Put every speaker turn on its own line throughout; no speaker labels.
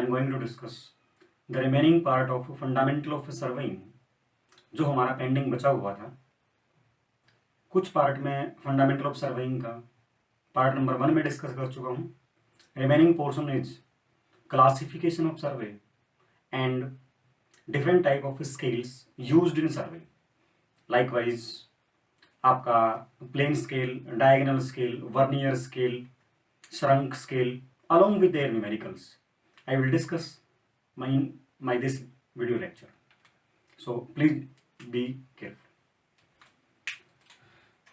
am going to discuss the remaining part of fundamental of surveying, जो हमारा pending बचा हुआ था। कुछ पार्ट में फंडामेंटल ऑफ सर्वेइंग का पार्ट नंबर 1 में डिस्कस कर चुका हूँ। Remaining portion is classification of survey and different type of scales used in survey. Likewise आपका plain scale, diagonal scale, vernier scale, shrunk scale along with their numericals. I will discuss my this video lecture. So please be careful.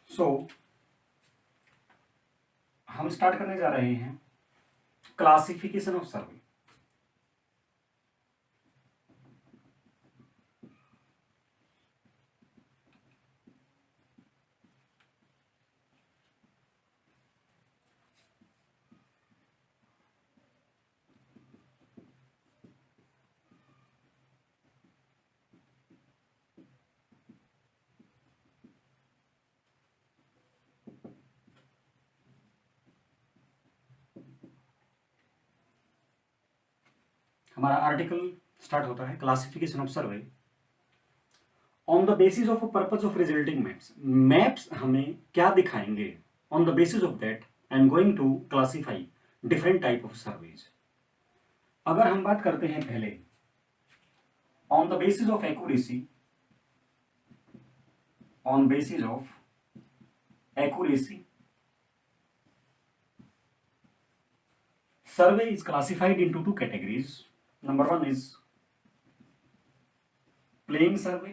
So हम start करने जा रहे हैं classification of survey. हमारा article start होता है classification of survey on the basis of purpose of resulting maps. Maps हमें क्या दिखाएंगे? On the basis of that I am going to classify different type of surveys. अगर हम बात करते हैं पहले on the basis of accuracy, on basis of accuracy survey is classified into two categories. Number one is plain survey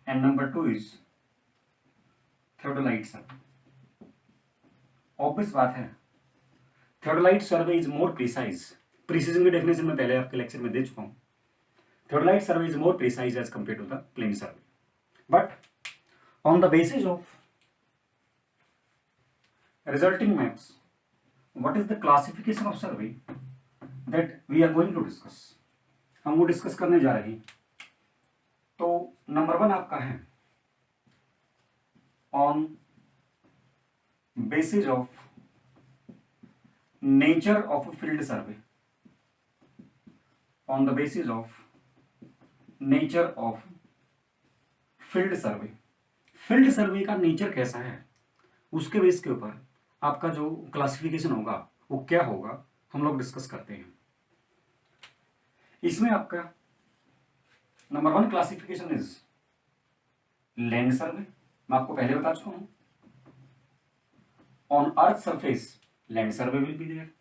and number two is theodolite survey. Obvious बात है, theodolite survey is more precise. Precision की definition में पहले आपके lecture में दे चुका हूँ। Theodolite survey is more precise as compared to the plain survey. But on the basis of resulting maps, what is the classification of survey that we are going to discuss? हम वो discuss करने जा रहे हैं। तो number 1 आपका है on basis of nature of field survey, on the basis of nature of field survey. Field survey का नेचर कैसा है, उसके बेस के ऊपर आपका जो क्लासिफिकेशन होगा वो क्या होगा, हम लोग डिस्कस करते हैं। इसमें आपका number 1 classification is land survey. मैं आपको पहले बता चुका हूं, on earth surface land survey will be there,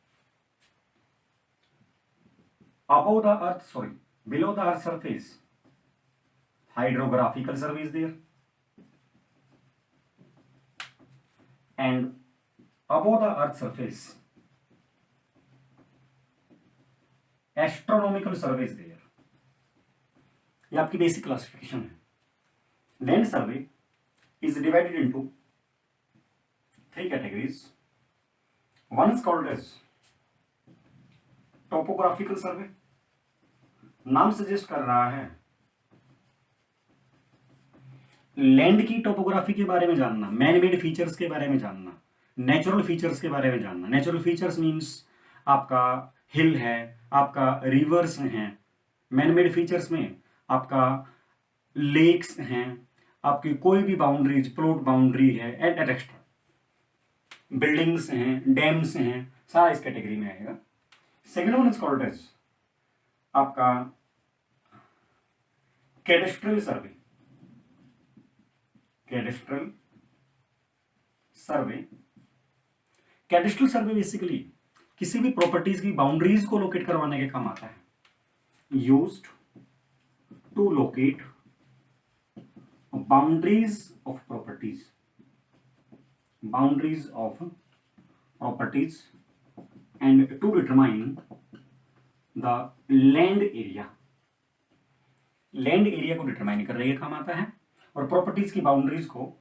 above the earth sorry below the earth surface hydrographical survey is there, and above the earth surface astronomical survey is there. ये आपकी basic classification है। Land survey is divided into 3 categories. One is called as topographical survey. नाम suggest कर रहा है land की topography के बारे में जानना, मैन मेड फीचर्स के बारे में जानना, नेचुरल फीचर्स के बारे में जानना। नेचुरल फीचर्स मीन्स आपका हिल है, आपका रिवर्स हैं। मैन मेड फीचर्स में आपका लेक्स हैं, आपकी कोई भी बाउंड्रीज, प्लॉट बाउंड्री है, एट एक्स्ट्रा बिल्डिंग्स हैं, डैम्स हैं, सारा इस कैटेगरी में आएगा। Second one is called as आपका cadastral survey. Cadastral survey, cadastral survey basically किसी भी प्रॉपर्टीज की बाउंड्रीज को लोकेट करवाने के काम आता है। Used to locate boundaries of properties, boundaries of properties and to determine the land area. Land area को डिटरमाइन करने के काम आता है और प्रॉपर्टीज की बाउंड्रीज को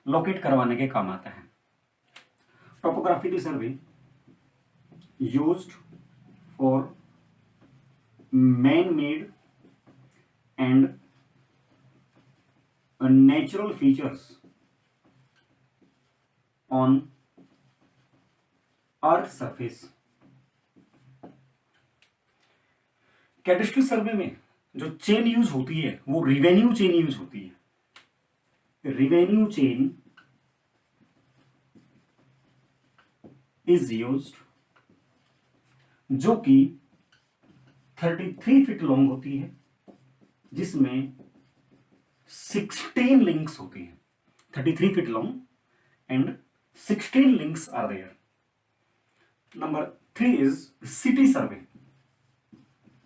लोकेट करवाने के काम आता है। Topographical survey used for man made and natural features on earth surface. Cadastral सर्वे में जो चेन यूज होती है वो रिवेन्यू चेन यूज होती है। रिवेन्यू चेन इज यूज्ड, जो कि 33 फीट लॉन्ग होती है, जिसमें 16 लिंक्स होती हैं। 33 feet long and 16 links are there. Number 3 is city survey.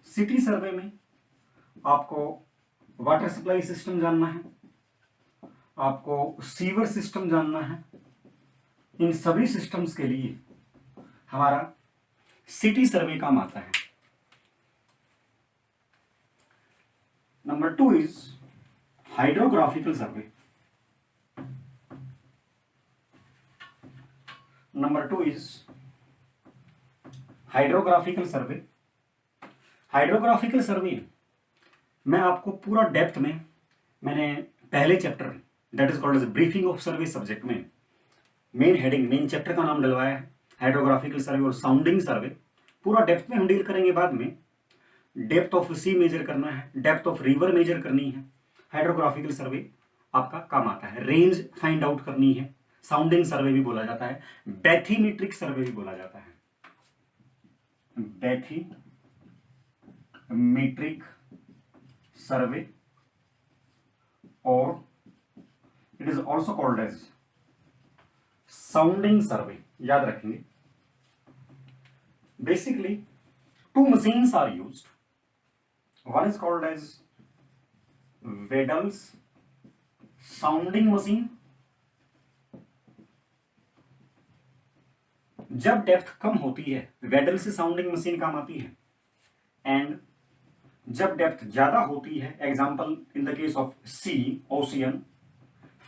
City survey में आपको वाटर सप्लाई सिस्टम जानना है, आपको सीवर सिस्टम जानना है। इन सभी सिस्टम्स के लिए हमारा सिटी सर्वे काम आता है। Number 2 is hydrographical survey. Number 2 is hydrographical survey. Hydrographical survey मैं आपको पूरा डेप्थ में, मैंने पहले chapter that is called as briefing of survey subject में मेन हेडिंग, मेन चैप्टर का नाम डलवाया है हाइड्रोग्राफिकल सर्वे और साउंडिंग सर्वे। पूरा डेप्थ में हम डील करेंगे। बाद में डेप्थ ऑफ सी मेजर करना है, डेप्थ ऑफ रिवर मेजर करनी है, हाइड्रोग्राफिकल सर्वे आपका काम आता है। रेंज फाइंड आउट करनी है, साउंडिंग सर्वे भी बोला जाता है, बैथीमीट्रिक सर्वे भी बोला जाता है। बैथीमीट्रिक सर्वे और it is also called as sounding survey, याद रखेंगे। Basically 2 machines are used. One is called as Weddell's sounding machine. जब डेप्थ कम होती है वेडल से साउंडिंग मशीन काम आती है, एंड जब डेप्थ ज्यादा होती है, example in the case of sea ocean,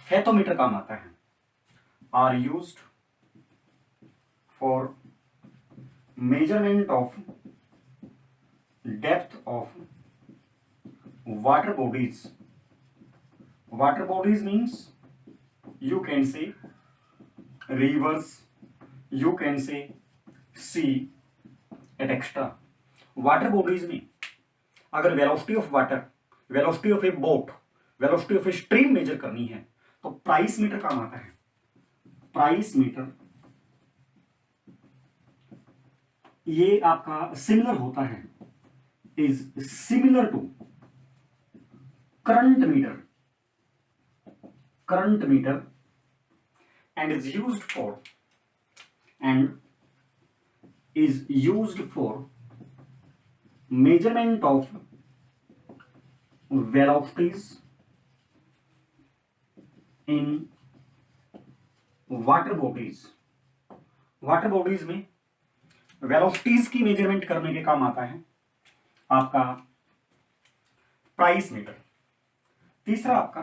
fathometer काम आता है। Are used for measurement of depth of water bodies. Water bodies means you can say rivers, you can say sea, etc. Water bodies में अगर velocity of water, velocity of a boat, velocity of a stream measure करनी है तो price metre काम आता है। Price metre ये आपका सिमिलर होता है, is similar to current meter, current meter and is used for measurement of velocities in water bodies. Water bodies में वेलोसिटीज की मेजरमेंट करने के काम आता है आपका प्राइस मीटर। तीसरा आपका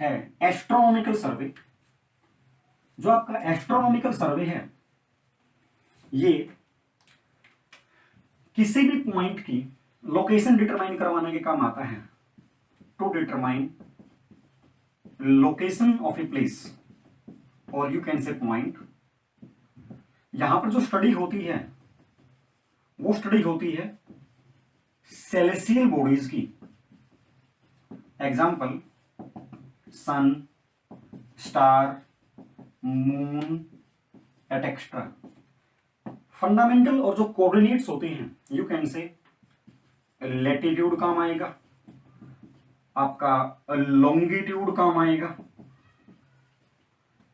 है एस्ट्रोनॉमिकल सर्वे। जो आपका एस्ट्रोनॉमिकल सर्वे है ये किसी भी पॉइंट की लोकेशन डिटरमाइन करवाने के काम आता है। To determine location of a place और यू कैन से पॉइंट। यहां पर जो स्टडी होती है वो स्टडी होती है सेलेस्टियल बॉडीज की, example sun, star, moon etcetera. Fundamental और जो कोऑर्डिनेट्स होते हैं यू कैन से लैटिट्यूड काम आएगा, आपका लॉन्गिट्यूड काम आएगा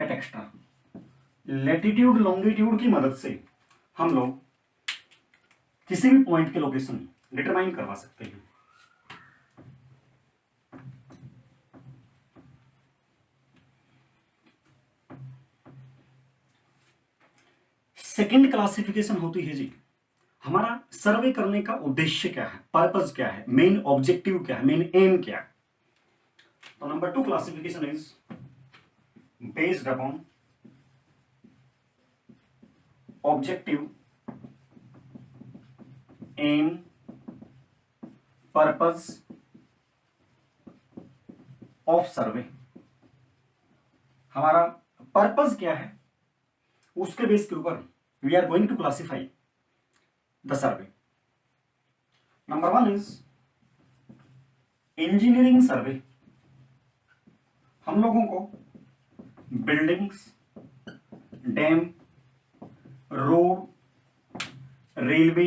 एटसेट्रा। लैटिट्यूड लॉन्गिट्यूड की मदद से हम लोग किसी भी पॉइंट के लोकेशन डिटरमाइन करवा सकते हैं। सेकंड क्लासिफिकेशन होती है जी, हमारा सर्वे करने का उद्देश्य क्या है, पर्पस क्या है, मेन ऑब्जेक्टिव क्या है, मेन एम क्या है। तो number 2 classification is based upon objective, aim, purpose of survey. हमारा पर्पस क्या है उसके बेस के ऊपर we are going to classify the survey. Number 1 is engineering survey. हम लोगों को buildings, dam, road, railway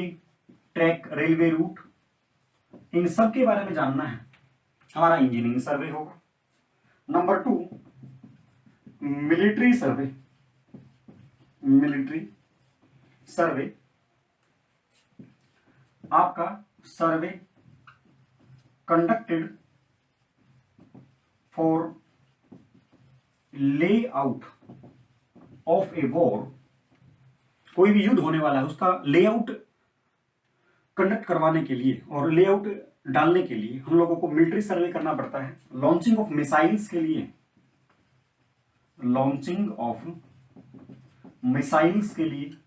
track, railway route, इन सब के बारे में जानना है, हमारा इंजीनियरिंग सर्वे होगा। Number 2 military survey. Military survey आपका survey conducted for layout of a war. कोई भी युद्ध होने वाला है उसका लेआउट कंडक्ट करवाने के लिए और लेआउट डालने के लिए हम लोगों को मिलिट्री सर्वे करना पड़ता है। लॉन्चिंग ऑफ मिसाइल्स के लिए, लॉन्चिंग ऑफ मिसाइल्स के लिए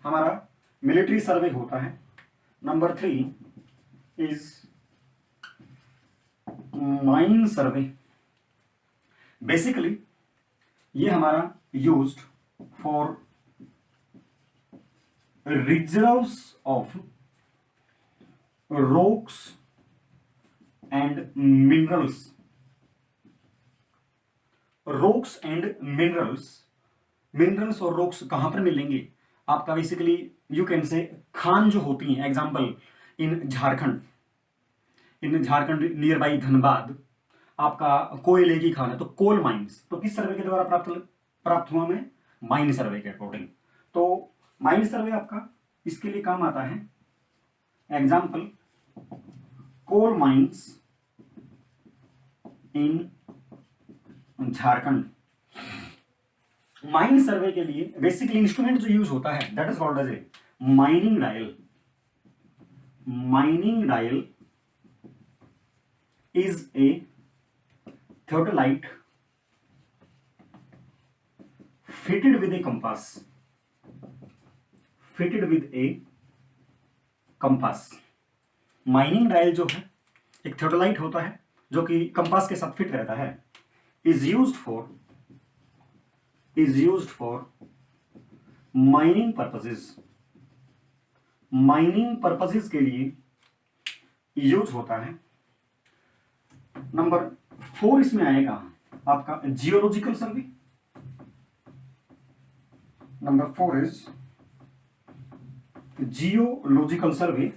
हमारा मिलिट्री सर्वे होता है। Number 3 is mine survey. Basically ये हमारा used for reserves of rocks and minerals. Rocks and minerals, minerals और रॉक्स कहां पर मिलेंगे? आपका बेसिकली यू कैन से खान जो होती हैं, example in Jharkhand, in Jharkhand near by Dhanbad आपका कोयले की खान है, तो कोल माइंस, तो किस सर्वे के द्वारा प्राप्त हुआ में? माइन सर्वे के अकॉर्डिंग। तो माइन सर्वे आपका इसके लिए काम आता है। Example coal mines in Jharkhand. Mine survey के लिए बेसिकली इंस्ट्रूमेंट जो यूज होता है that is called as a mining dial. Mining dial is a theodolite fitted with a compass, fitted with a compass। Mining dial जो है एक theodolite होता है जो कि कंपास के साथ फिट रहता है। Is used for mining purposes. Mining purposes के लिए यूज होता है। नंबर 4 इसमें आएगा आपका geological survey. Number 4 is geological survey.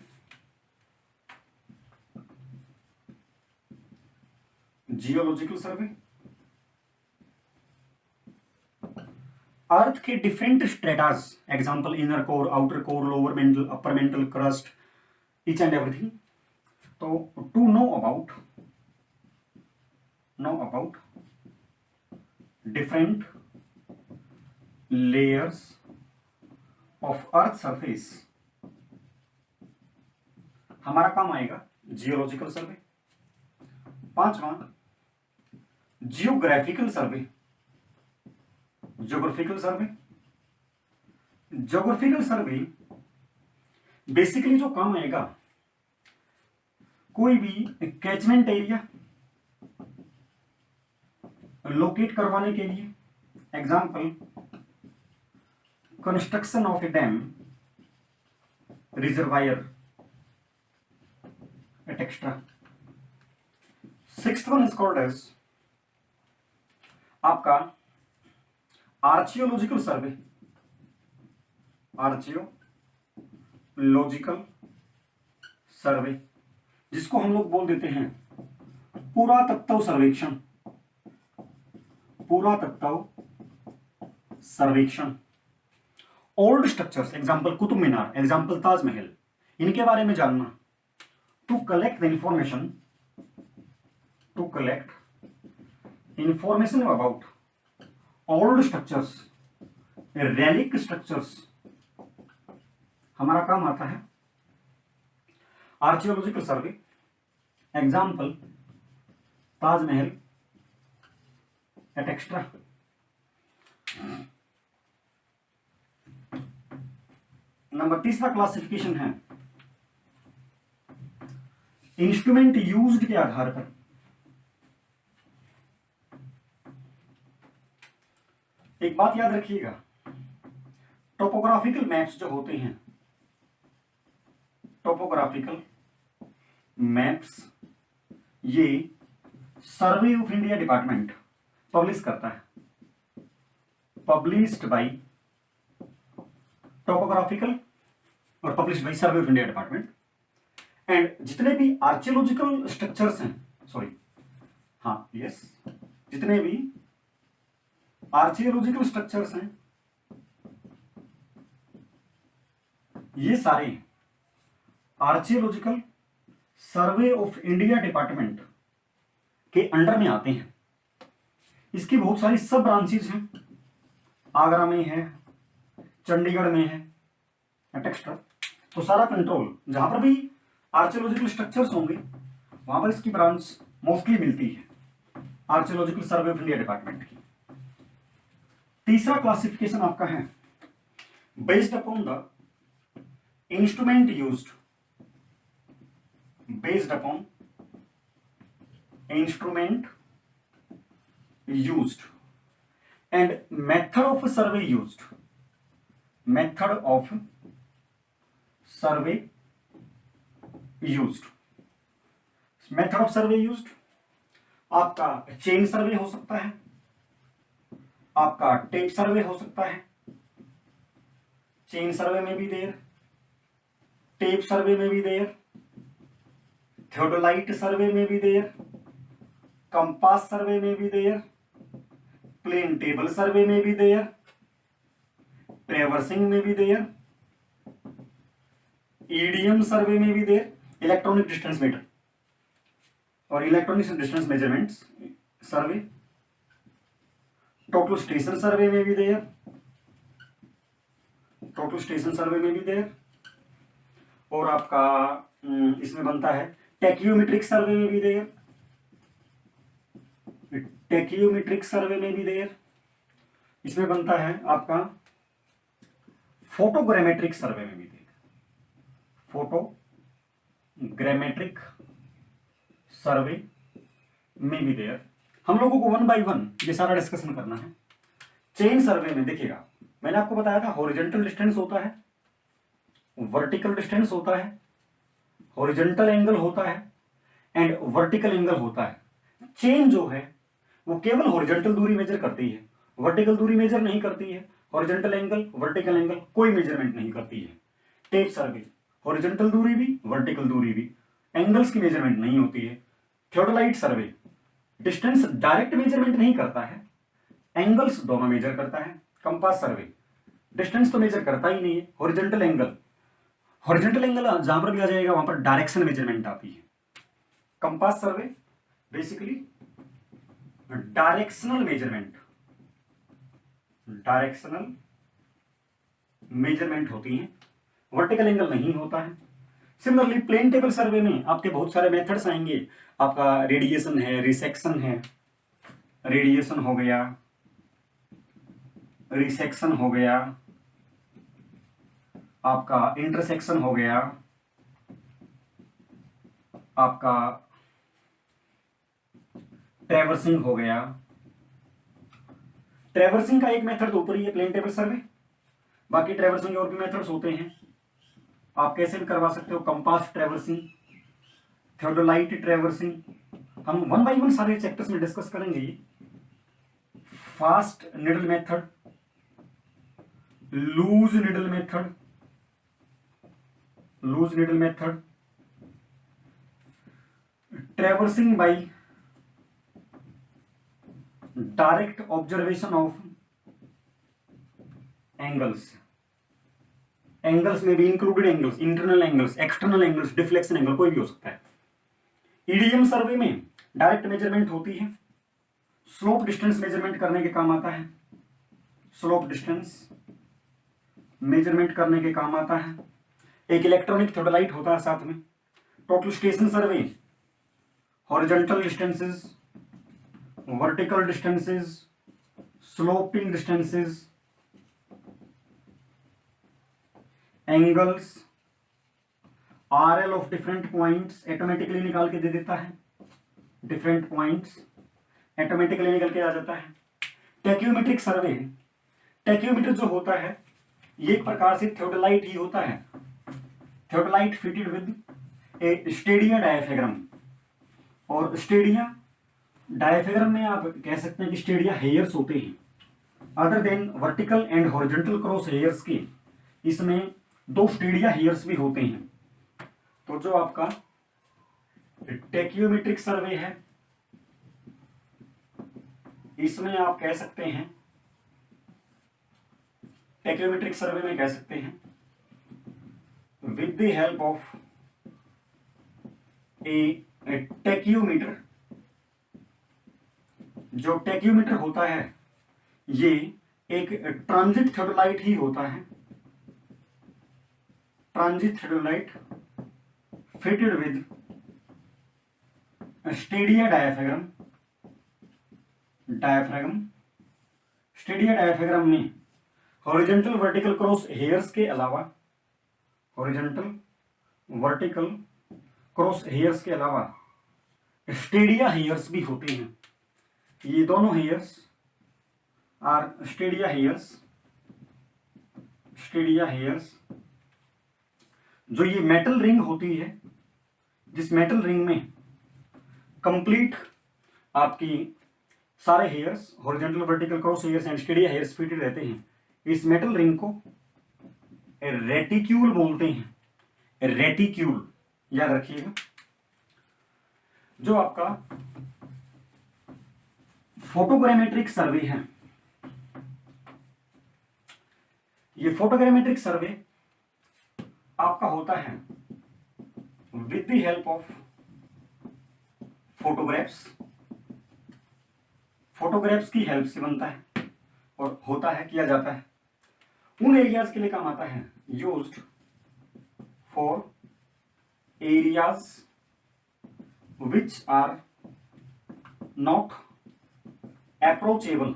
Geological survey earth के different stratas, example inner core, outer core, lower mantle, upper mantle crust, each and everything. तो to know about different layers of earth surface हमारा काम आएगा geological सर्वे। 5वां geographical सर्वे। Geographical सर्वे, geographical सर्वे basically जो काम आएगा कोई भी कैचमेंट एरिया लोकेट करवाने के लिए, example construction of a dam, reservoir extra. 6th one is called as आपका आर्चियोलॉजिकल सर्वे। आर्चियोलॉजिकल सर्वे जिसको हम लोग बोल देते हैं पुरातत्व सर्वेक्षण। पुरातत्व सर्वेक्षण। Old structures, example Qutub Minar, example Taj Mahal, इनके बारे में जानना। To collect the information, to collect information about old structures, relic structures हमारा काम आता है archaeological survey. Example Taj Mahal et extra. Number 3 classification है इंस्ट्रूमेंट यूज्ड के आधार पर। एक बात याद रखिएगा, टोपोग्राफिकल मैप्स जो होते हैं टोपोग्राफिकल मैप्स ये सर्वे ऑफ इंडिया डिपार्टमेंट पब्लिश करता है, पब्लिश्ड बाय टोपोग्राफिकल और published by survey of India department. And जितने भी आर्कियोलॉजिकल स्ट्रक्चर्स हैं, सॉरी हाँ यस, जितने भी आर्कियोलॉजिकल स्ट्रक्चर्स हैं ये सारे archaeological survey of India department के अंडर में आते हैं। इसकी बहुत सारी सब ब्रांचेस हैं, आगरा में है, चंडीगढ़ में है, एक्सेट्रा। तो सारा कंट्रोल जहां पर भी आर्कियोलॉजिकल स्ट्रक्चर्स होंगे वहां पर इसकी ब्रांच मोस्टली मिलती है, archaeological survey of India department की। तीसरा क्लासिफिकेशन आपका है based upon the instrument used, based upon instrument used and method of survey used, method of survey used. Method of survey used आपका चेन सर्वे हो सकता है, आपका टेप सर्वे हो सकता है, चेन सर्वे में भी देर, टेप सर्वे में भी देर, थियोडोलाइट सर्वे में भी देर, कंपास सर्वे में भी देर, प्लेन टेबल सर्वे में भी देर, ट्रेवर्सिंग में भी देर, ईडीएम सर्वे में भी देर, इलेक्ट्रॉनिक डिस्टेंस मीटर और इलेक्ट्रॉनिक डिस्टेंस मेजरमेंट्स सर्वे, टोटल स्टेशन सर्वे में भी देर, टोटल स्टेशन सर्वे में भी देर, और आपका इसमें बनता है टेक्योमेट्रिक सर्वे में भी देर, टेक्योमेट्रिक सर्वे में भी देर, इसमें बनता है आपका फोटोग्रामेट्रिक सर्वे में भी देर, फोटोग्रामेट्रिक सर्वे में भी देर। हम लोगों को 1 बाय 1 ये सारा डिस्कशन करना है। चेन सर्वे में देखिएगा, मैंने आपको बताया था हॉरिजॉन्टल डिस्टेंस होता है, वर्टिकल डिस्टेंस होता है, हॉरिजॉन्टल एंगल होता है एंड वर्टिकल एंगल होता है। चेन जो है वो केवल हॉरिजॉन्टल दूरी मेजर करती है, वर्टिकल दूरी मेजर नहीं करती है, हॉरिजॉन्टल एंगल वर्टिकल एंगल कोई मेजरमेंट नहीं करती है। टेप सर्वे हॉरिजॉन्टल दूरी भी वर्टिकल दूरी भी, एंगल्स की मेजरमेंट नहीं होती है। थियोडोलाइट सर्वे डिस्टेंस डायरेक्ट मेजरमेंट नहीं करता है, एंगल्स दोनों मेजर करता है। कंपास सर्वे डिस्टेंस तो मेजर करता ही नहीं है, हॉरिजॉन्टल एंगल, हॉरिजॉन्टल एंगल जहां पर भी आ जाएगा वहां पर डायरेक्शन मेजरमेंट आती है। कंपास सर्वे basically directional measurement, directional measurement होती है, वर्टिकल एंगल नहीं होता है। सिमिलरली प्लेन टेबल सर्वे में आपके बहुत सारे मेथड्स आएंगे, आपका रेडिएशन है, रिसेक्शन है, रेडिएशन हो गया, रिसेक्शन हो गया, आपका इंटरसेक्शन हो गया, आपका ट्रैवर्सिंग हो गया। ट्रैवर्सिंग का एक मेथड तो ऊपर ही है प्लेन टेबल सर्वे, बाकी ट्रैवर्सिंग के और भी मेथड्स होते हैं, आप कैसे भी करवा सकते हो। कंपास ट्रैवर्सिंग, थियोडोलाइट ट्रैवर्सिंग, हम 1 बाय 1 सारे चैप्टर्स में डिस्कस करेंगे। ये fast needle method, loose needle method, loose needle method, traversing by direct observation of angles, angles में भी included angles, internal angles, external angles, deflection angle कोई भी हो सकता है। ईडीएम सर्वे में डायरेक्ट मेजरमेंट होती है, स्लोप डिस्टेंस मेजरमेंट करने के काम आता है, स्लोप डिस्टेंस मेजरमेंट करने के काम आता है। एक इलेक्ट्रॉनिक थियोडोलाइट होता है साथ में। Total station survey horizontal distances, vertical distances, sloping distances, angles, RL of different points automatically निकाल के दे देता है, डिफरेंट पॉइंट्स ऑटोमेटिकली निकल के आ जाता है। टेक्योमेट्रिक सर्वे, टेक्योमीटर जो होता है ये एक प्रकार से थियोडोलाइट ही होता है। theodolite fitted with a stadia diaphragm, और स्टेडिया डायफ्रागम में आप कह सकते हैं कि स्टेडिया हेयर्स होते हैं। Other than vertical and horizontal cross hairs के इसमें 2 स्टेडिया हेयर्स भी होते हैं। तो जो आपका टेक्योमेट्रिक सर्वे है इसमें आप कह सकते हैं, टेक्योमेट्रिक सर्वे में कह सकते हैं with the help of A tacheometer, जो टेक्योमीटर होता है ये एक ट्रांजिट थियोडोलाइट ही होता है, transit theodolite fitted with Stadia diaphragm, Stadia diaphragm में हॉरिजॉन्टल वर्टिकल क्रॉस हेयर्स के अलावा, हॉरिजॉन्टल वर्टिकल क्रॉस हेयर्स के अलावा स्टेडिया हेयर्स भी होते हैं। ये दोनों hairs are stadia hairs, stadia hairs. जो ये मेटल रिंग होती है, जिस मेटल रिंग में कंप्लीट आपकी सारे hairs horizontal vertical cross hairs and Stadia hairs fitted रहते हैं, इस मेटल रिंग को रेटिक्यूल बोलते हैं। रेटिक्यूल याद रखिएगा। जो आपका फोटोग्रामेट्रिक सर्वे है, ये फोटोग्रामेट्रिक सर्वे आपका होता है with the help of photographs, photographs की हेल्प से बनता है और होता है, किया जाता है उन एरियाज के लिए काम आता है, used for areas which are not approachable.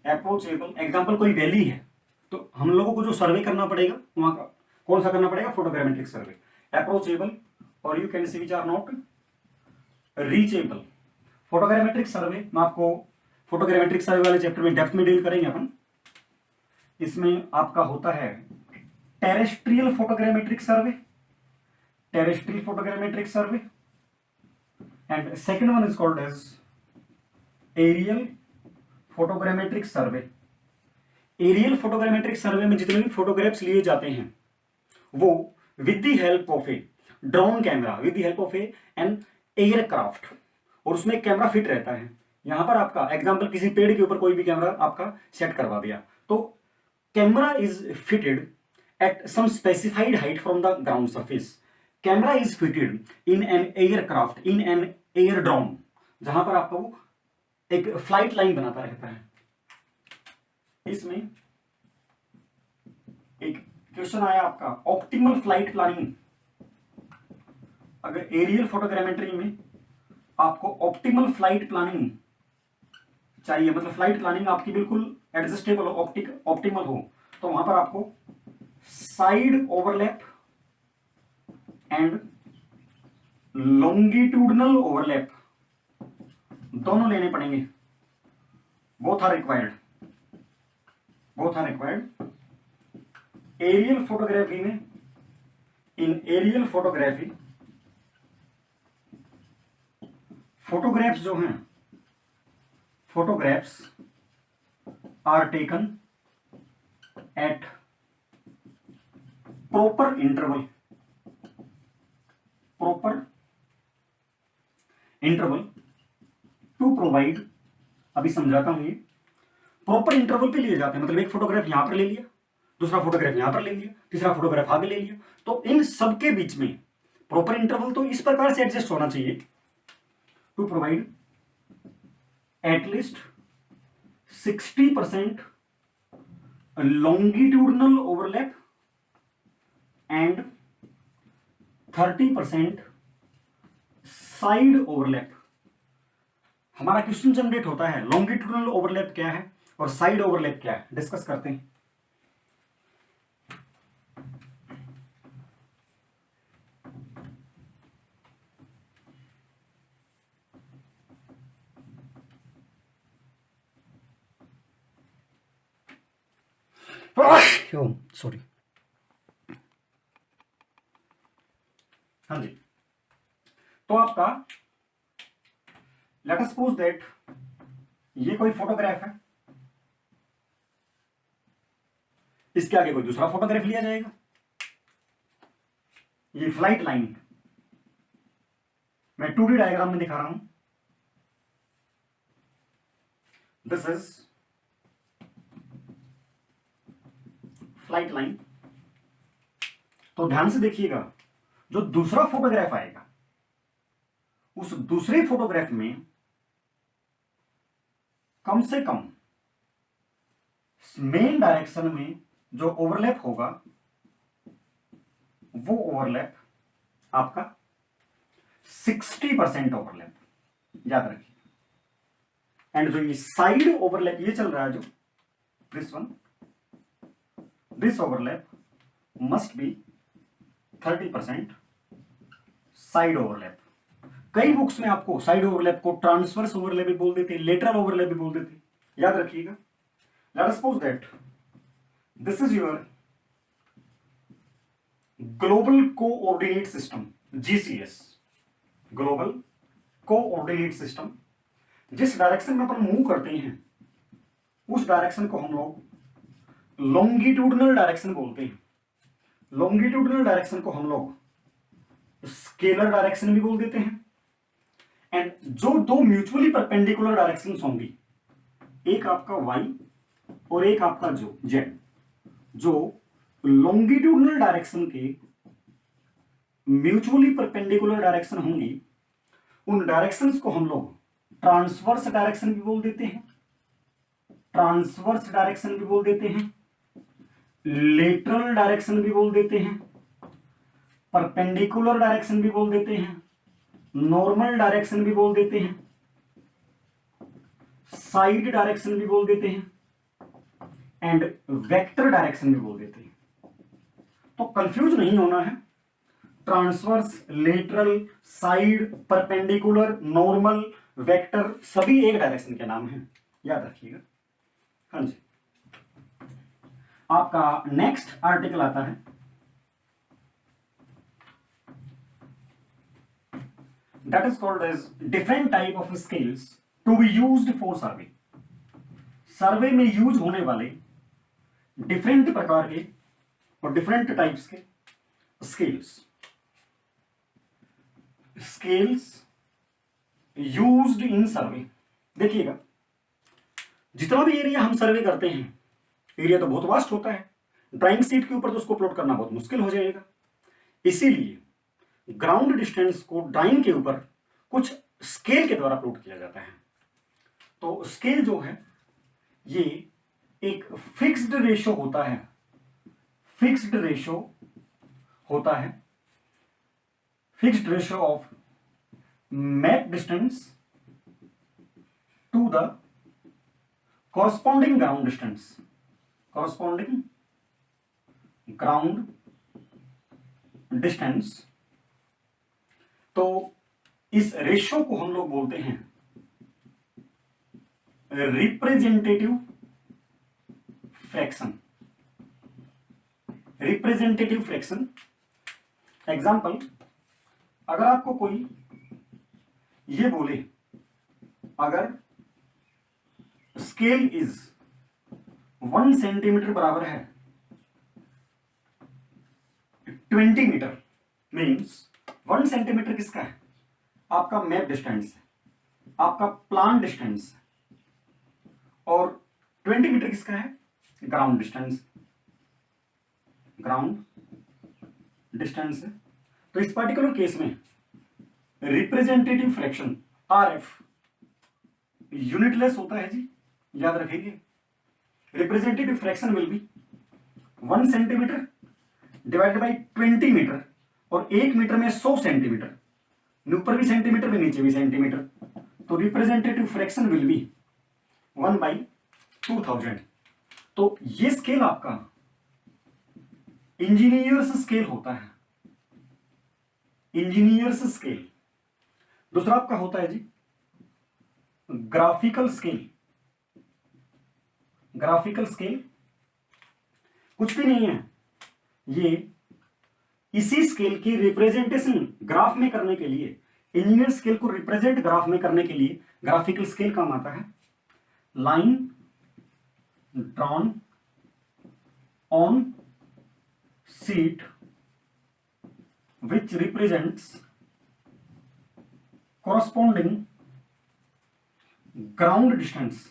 Approachable example कोई वैली है तो हम लोगों को जो सर्वे करना पड़ेगा वहां का कौन सा करना पड़ेगा, फोटोग्रामेट्रिक सर्वे। अप्रोचेबल और you can see which are not reachable. Photogrammetric survey में आपको फोटोग्रामेट्रिक सर्वे वाले चैप्टर में डेप्थ में डील करेंगे अपन। इसमें आपका होता है terrestrial photogrammetric survey, terrestrial photogrammetric survey, and second one is called as aerial photogrammetric survey. Aerial photogrammetric survey में जितने भी फोटोग्राफ्स लिए जाते हैं वो with the help of a drone camera, with the help of an aircraft, और उसमें camera fit रहता है। यहां पर आपका एग्जांपल किसी पेड़ के ऊपर कोई भी कैमरा आपका सेट करवा दिया तो camera is fitted at some specified height from the ground surface. Camera is fitted in an aircraft, in an air drone, जहां पर आपका वो एक फ्लाइट लाइन बनाता रहता है। इसमें एक क्वेश्चन आया आपका ऑप्टिमल फ्लाइट प्लानिंग। अगर एरियल फोटोग्रामेट्री में आपको ऑप्टिमल फ्लाइट प्लानिंग चाहिए, मतलब फ्लाइट प्लानिंग आपकी बिल्कुल एडजस्टेबल हो, ऑप्टिमल हो, तो वहां पर आपको side overlap and longitudinal overlap दोनों लेने पड़ेंगे। Both are required, both are required. Aerial photography में, इन एरियल फोटोग्राफी फोटोग्राफ्स जो हैं, photographs are taken at proper interval, proper interval to provide. अभी समझाता हूं। ये प्रॉपर इंटरवल पे लिए जाते हैं, मतलब एक फोटोग्राफ यहां पर ले लिया, दूसरा फोटोग्राफ यहां पर ले लिया, तीसरा फोटोग्राफ आगे ले लिया, तो इन सबके बीच में प्रॉपर इंटरवल तो इस प्रकार से एडजस्ट होना चाहिए to provide at least 60% longitudinal overlap and 30% side overlap. हमारा क्वेश्चन जनरेट होता है लॉन्गिट्यूडनल ओवरलैप क्या है और साइड ओवरलैप क्या है, डिस्कस करते हैं। सॉरी, हाँ जी, तो आपका लेट अस सपोज दैट ये कोई फोटोग्राफ है, इसके आगे कोई दूसरा फोटोग्राफ लिया जाएगा। ये फ्लाइट लाइन मैं 2D डायग्राम में दिखा रहा हूं। This is flight line. तो ध्यान से देखिएगा, जो दूसरा फोटोग्राफ आएगा उस दूसरे फोटोग्राफ में कम से कम मेन डायरेक्शन में जो ओवरलैप होगा वो ओवरलैप आपका 60% ओवरलैप, याद रखिए। एंड जो ये साइड ओवरलैप ये चल रहा है, जो this one, this overlap must be 30% side overlap. कई बुक्स में आपको साइड ओवरलैप को ट्रांसवर्स ओवरलैप भी बोल देते, लेटरल ओवरलैप भी बोल देते, याद रखिएगा। Late us suppose that this is your global coordinate system, GCS, global coordinate system. जिस डायरेक्शन में अपन मूव करते हैं उस डायरेक्शन को हम लोग लॉन्गिट्यूडनल डायरेक्शन बोलते हैं। लॉन्गिट्यूडनल डायरेक्शन को हम लोग स्केलर डायरेक्शन भी बोल देते हैं। एंड जो दो म्यूचुअली परपेंडिकुलर डायरेक्शंस होंगी, एक आपका वाई और एक आपका जो जेड, जो लॉन्गिट्यूडनल डायरेक्शन के म्यूचुअली परपेंडिकुलर डायरेक्शन होंगी, उन डायरेक्शंस को हम लोग ट्रांसवर्स डायरेक्शन भी बोल देते हैं, ट्रांसवर्स डायरेक्शन भी बोल देते हैं, लेटरल डायरेक्शन भी बोल देते हैं, परपेंडिकुलर डायरेक्शन भी बोल देते हैं, नॉर्मल डायरेक्शन भी बोल देते हैं, साइड डायरेक्शन भी बोल देते हैं, एंड वेक्टर डायरेक्शन भी बोल देते हैं। तो कंफ्यूज नहीं होना है, transverse, lateral, side, perpendicular, normal, vector सभी एक डायरेक्शन के नाम हैं, याद रखिएगा। हाँ जी, आपका नेक्स्ट आर्टिकल आता है that is called as different type of scales to be used for survey. Survey में यूज होने वाले डिफरेंट प्रकार के और डिफरेंट टाइप्स के scales. Scales used in survey. देखिएगा, जितना भी एरिया हम सर्वे करते हैं, एरिया तो बहुत वास्ट होता है, ड्राइंग शीट के ऊपर तो उसको प्लॉट करना बहुत मुश्किल हो जाएगा। इसीलिए ग्राउंड डिस्टेंस को ड्राइंग के ऊपर कुछ स्केल के द्वारा प्लॉट किया जाता है। तो स्केल जो है ये एक फिक्स्ड रेशो होता है, फिक्स्ड रेशो होता है, fixed ratio of map distance to the corresponding ground distance, corresponding ground distance। तो इस रेशो को हम लोग बोलते हैं representative fraction, representative fraction. Example, अगर आपको कोई ये बोले, अगर स्केल इज 1 सेंटीमीटर बराबर है 20 मीटर, मीन्स 1 सेंटीमीटर किसका है? आपका मैप डिस्टेंस है, आपका प्लान डिस्टेंस है, और 20 मीटर किसका है? ग्राउंड डिस्टेंस, ग्राउंड डिस्टेंस है। तो इस पर्टिकुलर केस में रिप्रेजेंटेटिव फ्रैक्शन RF यूनिटलेस होता है जी, याद रखेंगे। Representative fraction will be 1 centimetre divided by 20 metre, और 1 मीटर में 100 सेंटीमीटर, ऊपर भी सेंटीमीटर में नीचे भी सेंटीमीटर, तो रिप्रेजेंटेटिव फ्रैक्शन विल बी 1/2000। तो ये स्केल आपका इंजीनियर्स स्केल होता है, इंजीनियर्स स्केल। दूसरा आपका होता है जी ग्राफिकल स्केल। ग्राफिकल स्केल कुछ भी नहीं है, ये इसी स्केल की रिप्रेजेंटेशन ग्राफ में करने के लिए, इंजीनियर स्केल को रिप्रेजेंट ग्राफ में करने के लिए ग्राफिकल स्केल काम आता है। Line drawn on sheet which represents corresponding ground distance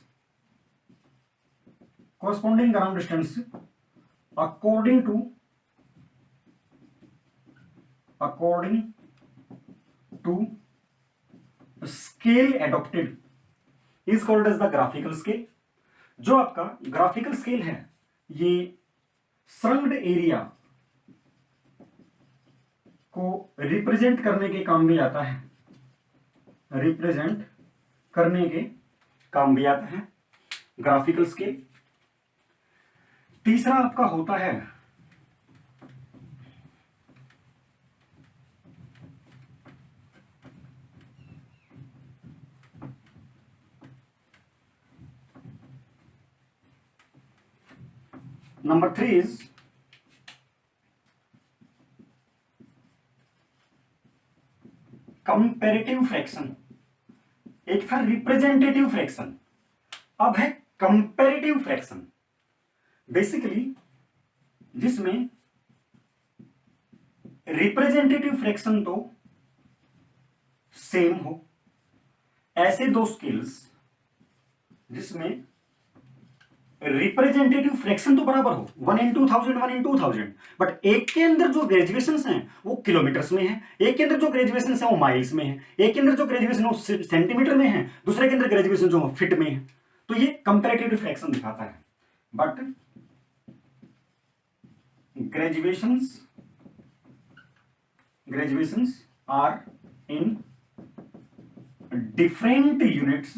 according to scale adopted is called as the graphical scale। जो आपका ग्राफिकल स्केल है ये श्रृंखंड एरिया को रिप्रेजेंट करने के काम भी आता है, ग्राफिकल स्केल। तीसरा आपका होता है नंबर 3 इज कंपैरेटिव फ्रैक्शन। एक था रिप्रेजेंटेटिव फ्रैक्शन, अब है कंपैरेटिव फ्रैक्शन। बेसिकली जिसमें रिप्रेजेंटेटिव फ्रैक्शन तो सेम हो, ऐसे दो स्केल्स जिसमें रिप्रेजेंटेटिव फ्रैक्शन तो बराबर हो, 1 in 2000 1 in 2000, बट एक के अंदर जो ग्रेजुएशंस हैं वो किलोमीटर्स में है, एक के अंदर जो ग्रेजुएशंस हैं वो माइल्स में है, एक के अंदर जो ग्रेजुएशन वो सेंटीमीटर में है, दूसरे के अंदर ग्रेजुएशन जो फीट में है। तो ये कंपैरेटिव फ्रैक्शन दिखाता है। But graduations are in different units,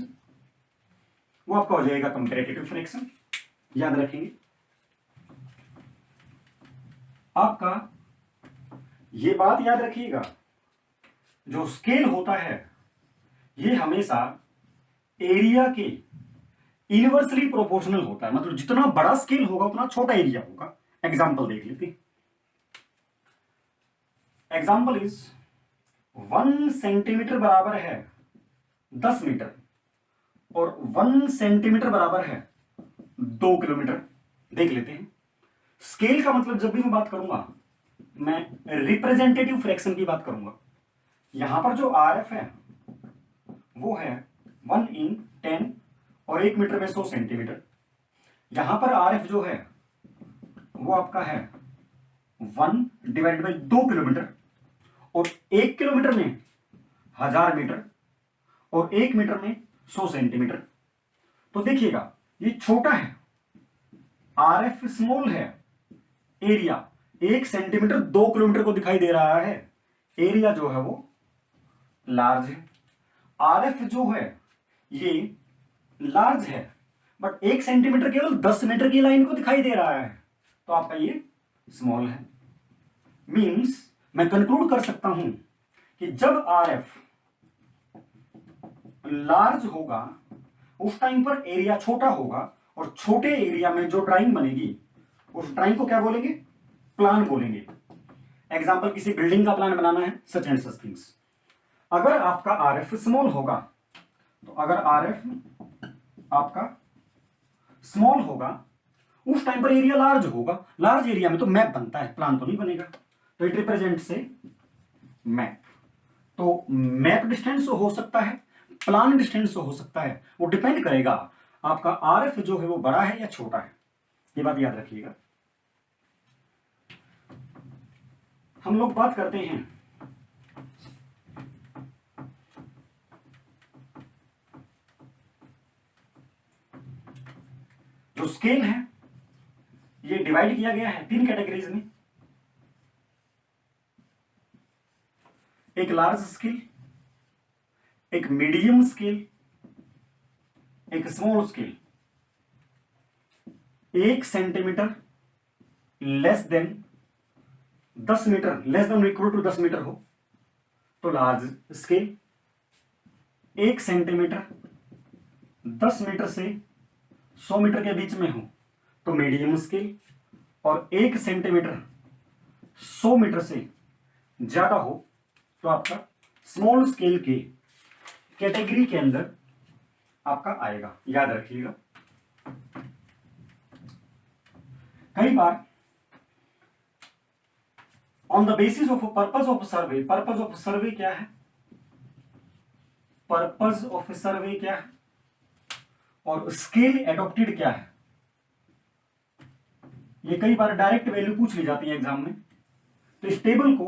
वो आपका हो जाएगा कंपैरेटिव फ्रैक्शन। याद रखेंगे आपका, ये बात याद रखिएगा, जो स्केल होता है ये हमेशा एरिया के इनवर्सली प्रोपोर्शनल होता है, मतलब जितना बड़ा स्केल होगा उतना छोटा एरिया होगा। एग्जांपल देख लेते हैं। एग्जांपल इज 1 सेंटीमीटर बराबर है 10 मीटर और 1 सेंटीमीटर बराबर है 2 किलोमीटर। देख लेते हैं। स्केल का मतलब जब भी मैं बात करूंगा मैं रिप्रेजेंटेटिव फ्रैक्शन की बात करूंगा। यहां पर जो RF है वो है 1 in 10 और 1 मीटर में 100 सेंटीमीटर। यहां पर RF जो है वो आपका है 1 डिवाइड बाई 2 किलोमीटर और 1 किलोमीटर में 1000 मीटर और 1 मीटर में 100 सेंटीमीटर। तो देखिएगा ये छोटा है, RF स्मॉल है, एरिया 1 सेंटीमीटर 2 किलोमीटर को दिखाई दे रहा है, एरिया जो है वो लार्ज है। RF जो है ये लार्ज है बट 1 सेंटीमीटर केवल 10 मीटर की लाइन को दिखाई दे रहा है, तो आपका ये स्मॉल है। मींस मैं कंक्लूड कर सकता हूं कि जब RF लार्ज होगा उस टाइम पर एरिया छोटा होगा और छोटे एरिया में जो ड्राइंग बनेगी उस ड्राइंग को क्या बोलेंगे? प्लान बोलेंगे। एग्जांपल, किसी बिल्डिंग का प्लान बनाना है, सच एंड सच थिंग्स। अगर आपका RF स्मॉल होगा तो अगर RF आपका स्मॉल होगा उस टाइम पर एरिया लार्ज होगा, लार्ज एरिया में तो मैप बनता है, प्लान तो नहीं बनेगा। तो इट रिप्रेजेंट से मैप। तो मैप डिस्टेंस हो सकता है, प्लान डिस्टेंस हो सकता है, वो डिपेंड करेगा आपका RF जो है वो बड़ा है या छोटा है। ये बात याद रखिएगा। हम लोग बात करते हैं जो स्केल है ये डिवाइड किया गया है 3 कैटेगरीज में। एक लार्ज स्केल, एक मीडियम स्केल, एक small scale. 1 centimetre less than 10 metre, less than equal to 10 metre हो तो लार्ज स्केल। 1 सेंटीमीटर 10 मीटर से 100 मीटर के बीच में हो तो मीडियम स्केल, और 1 सेंटीमीटर 100 मीटर से ज्यादा हो तो आपका स्मॉल स्केल के कैटेगरी के अंदर आपका आएगा, याद रखिएगा। कई बार on the basis of purpose of survey, purpose of survey क्या है, पर्पज ऑफ सर्वे क्या है और स्केल एडॉप्टेड क्या है, ये कई बार डायरेक्ट वैल्यू पूछ ली जाती है एग्जाम में। तो इस टेबल को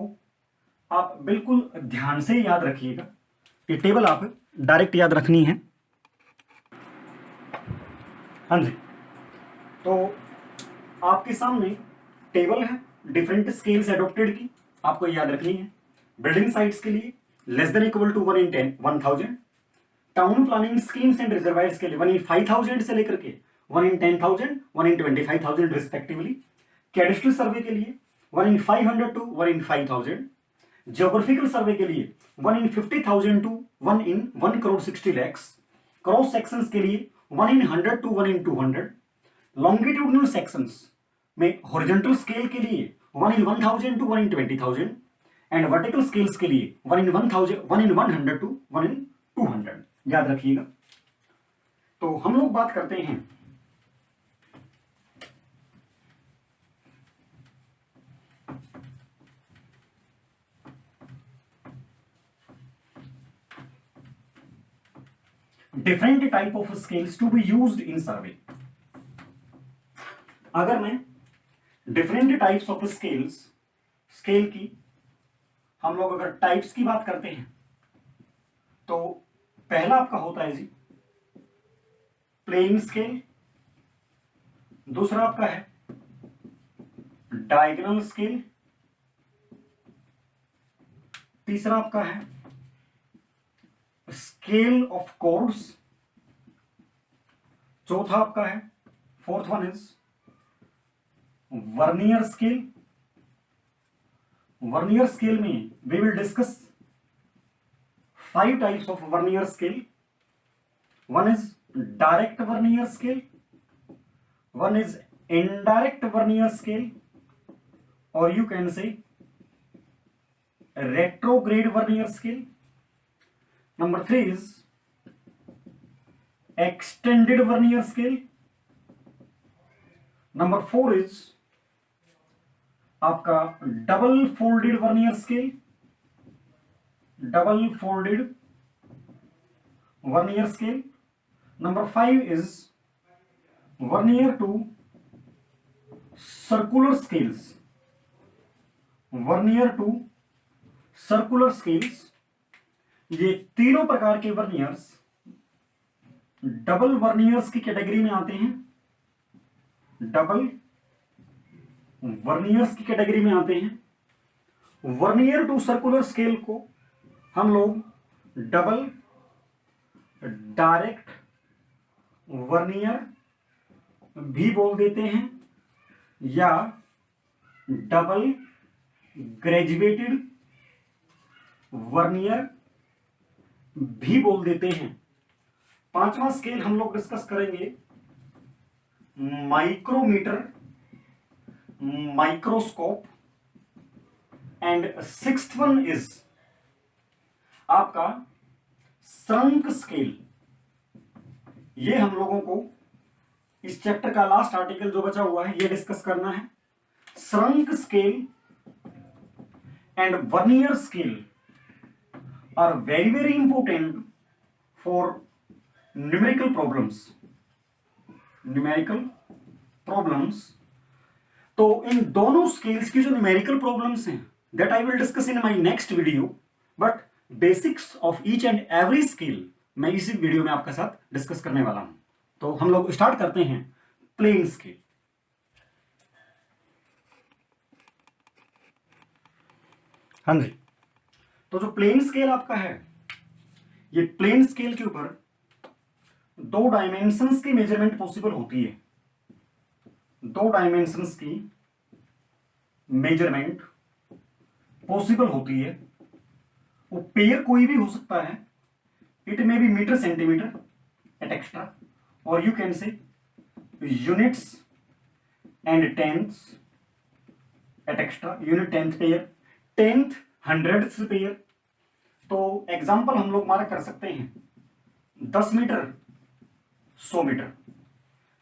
आप बिल्कुल ध्यान से याद रखिएगा, ये टेबल आप डायरेक्ट याद रखनी है। हाँ जी, तो आपके सामने टेबल है डिफरेंट स्केल्स एडॉप्टेड की, आपको याद रखनी है। बिल्डिंग साइट्स के लिए less than equal to 1 in 1000, town planning schemes and reservoirs के लिए 1 in 5000 से लेकर के 1 in 10,000, 1 in 25,000 respectively. Cadastral survey के लिए 1 in 500 to 1 in 5,000। Geographical survey के लिए 1 in 50,000 to 1 in 1 crore 60 lakhs। Cross sections के लिए 1 in 100 to 1 in 200। Longitudinal sections में हॉरिजॉन्टल स्केल के लिए 1 in 1000 to 1 in 20,000 and vertical scales के लिए 1 in 1000, 1 in 100 टू 1 in 200, याद रखिएगा। तो हम लोग बात करते हैं different type of scales to be used in survey. अगर मैं different types of scales, scale की हम लोग अगर टाइप्स की बात करते हैं तो पहला आपका होता है जी प्लेन स्केल, दूसरा आपका है डायगोनल स्केल, तीसरा आपका है स्केल ऑफ कॉर्ड्स, चौथा आपका है, fourth one is vernier scale. Vernier scale में we will discuss 5 types of vernier scale. One is direct vernier scale, one is indirect vernier scale, और you can say retrograde vernier scale. Number 3 is extended vernier scale. Number 4 is आपका double folded vernier scale, double folded vernier scale. Number 5 is vernier to circular scales, vernier to circular scales. ये तीनों प्रकार के verniers double verniers की category में आते हैं, double verniers की कैटेगरी में आते हैं। वर्नियर टू सर्कुलर स्केल को हम लोग डबल डायरेक्ट वर्नियर भी बोल देते हैं या डबल ग्रेजुएटेड वर्नियर भी बोल देते हैं। पांचवा स्केल हम लोग डिस्कस करेंगे micrometer, microscope, and sixth one is आपका श्रंक स्केल। ये हम लोगों को इस चैप्टर का लास्ट आर्टिकल जो बचा हुआ है ये डिस्कस करना है। Shrunk scale and vernier scale are very very important for numerical problems, numerical problems। तो इन दोनों स्केल्स की जो न्यूमेरिकल प्रॉब्लम्स हैं that I will discuss in my next video, but basics of each and every scale मैं इसी video में आपके साथ डिस्कस करने वाला हूं। तो हम लोग स्टार्ट करते हैं प्लेन स्केल। हाँ जी, तो जो प्लेन स्केल आपका है ये प्लेन स्केल के ऊपर 2 डायमेंशंस की मेजरमेंट पॉसिबल होती है, 2 डायमेंशंस की मेजरमेंट पॉसिबल होती है। वो पेयर कोई भी हो सकता है, it may be meter centimeter et extra, और you can say units and tenths et extra, unit tenth pair, tenth 100th pair. तो एग्जाम्पल हम लोग मार्क कर सकते हैं 10 मीटर, 100 मीटर।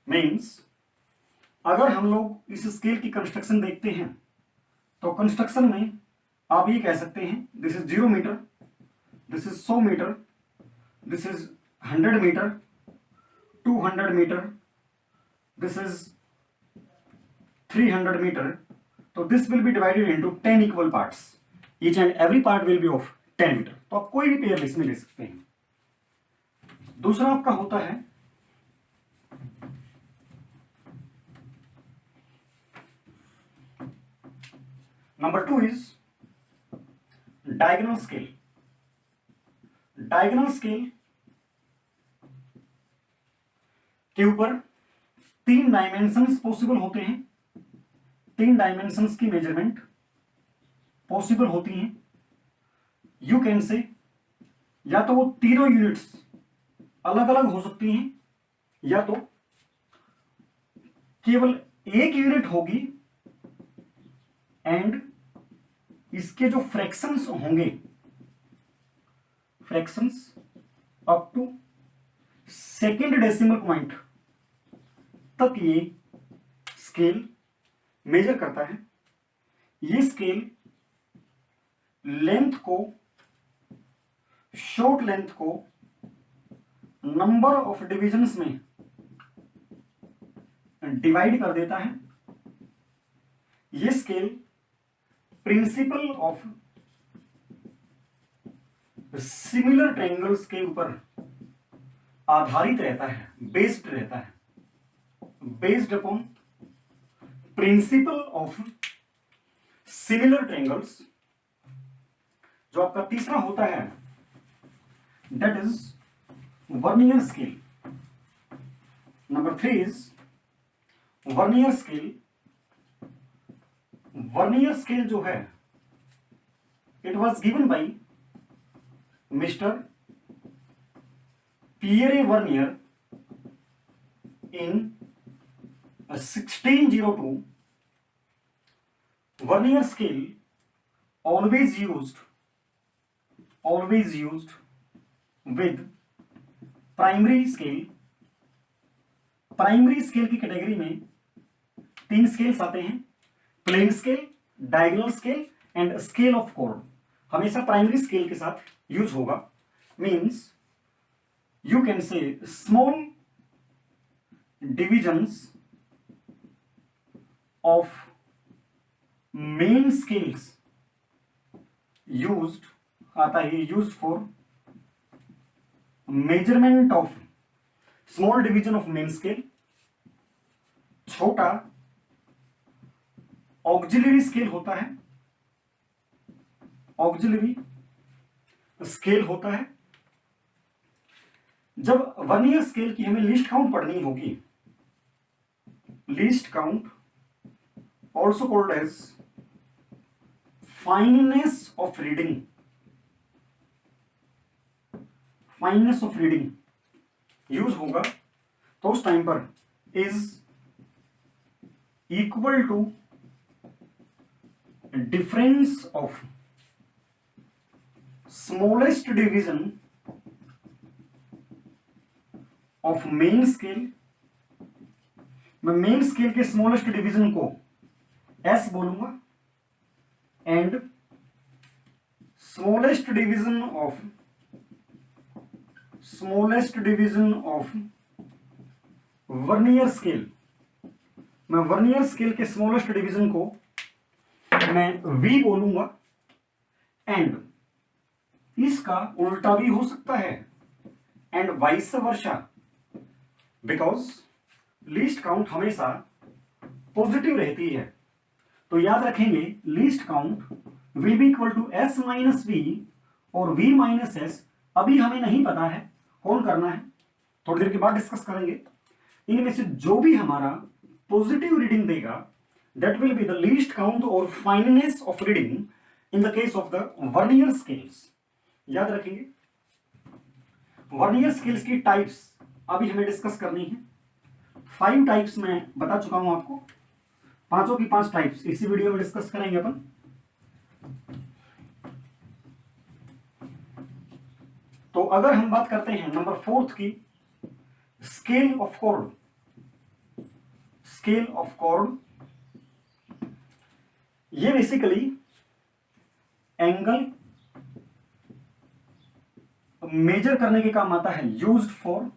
मीन्स अगर हम लोग इस स्केल की कंस्ट्रक्शन देखते हैं तो कंस्ट्रक्शन में आप ये कह सकते हैं this is 0 meter, this is 100 meter, this is 100 meter, 200 meter, this is 300 meter. तो this will be divided into 10 equal parts, each and every part will be of 10 meter. तो आप कोई भी पेयर इसमें ले सकते हैं। दूसरा आपका होता है number 2 is diagonal scale. Diagonal scale के ऊपर 3 डायमेंशंस पॉसिबल होते हैं, 3 डायमेंशंस की मेजरमेंट पॉसिबल होती हैं। यू कैन से या तो वो तीनों यूनिट्स अलग अलग हो सकती हैं या तो केवल एक यूनिट होगी एंड इसके जो फ्रैक्शंस होंगे, fractions up to second decimal point तक ये स्केल मेजर करता है। ये स्केल लेंथ को, शॉर्ट लेंथ को नंबर ऑफ डिविजन्स में डिवाइड कर देता है। ये scale principle of similar triangles के ऊपर आधारित रहता है, बेस्ड रहता है, based upon principle of similar triangles. जो आपका तीसरा होता है that is vernier scale. Number 3 is vernier scale. Vernier scale जो है it was given by mister Pierre Vernier in 1602. Vernier scale always used with primary scale. Primary scale की category में 3 scales आते हैं, plane scale, diagonal scale and scale of chord. हमेशा primary scale के साथ use होगा। Means you can say small divisions of main scales used आता है, used for measurement of small division of main scale. छोटा auxiliary scale होता है, auxiliary scale होता है। जब वर्नियर स्केल की हमें लीस्ट काउंट पढ़नी होगी, least count also called as fineness of reading, fineness of reading use होगा, तो उस टाइम पर is equal to difference of smallest division of main scale. मैं मेन स्केल के स्मॉलेस्ट डिवीजन को एस बोलूंगा and smallest division of vernier scale. मैं vernier scale के स्मॉलेस्ट डिवीजन को मैं V बोलूंगा एंड इसका उल्टा भी हो सकता है and vice versa, because least count हमेशा पॉजिटिव रहती है। तो याद रखेंगे least count will be equal to S minus V और V माइनस S। अभी हमें नहीं पता है कौन करना है, थोड़ी देर के बाद डिस्कस करेंगे। इनमें से जो भी हमारा पॉजिटिव रीडिंग देगा that will be the least count और fineness of reading in the case of the vernier scales. याद रखेंगे वर्नियर स्केल्स की टाइप्स अभी हमें डिस्कस करनी है। 5 टाइप्स मैं बता चुका हूं आपको, पांचों की 5 टाइप्स इसी वीडियो में डिस्कस करेंगे अपन। अगर हम बात करते हैं नंबर 4 की, scale of chord, scale of chord, ये बेसिकली एंगल मेजर करने के काम आता है, used for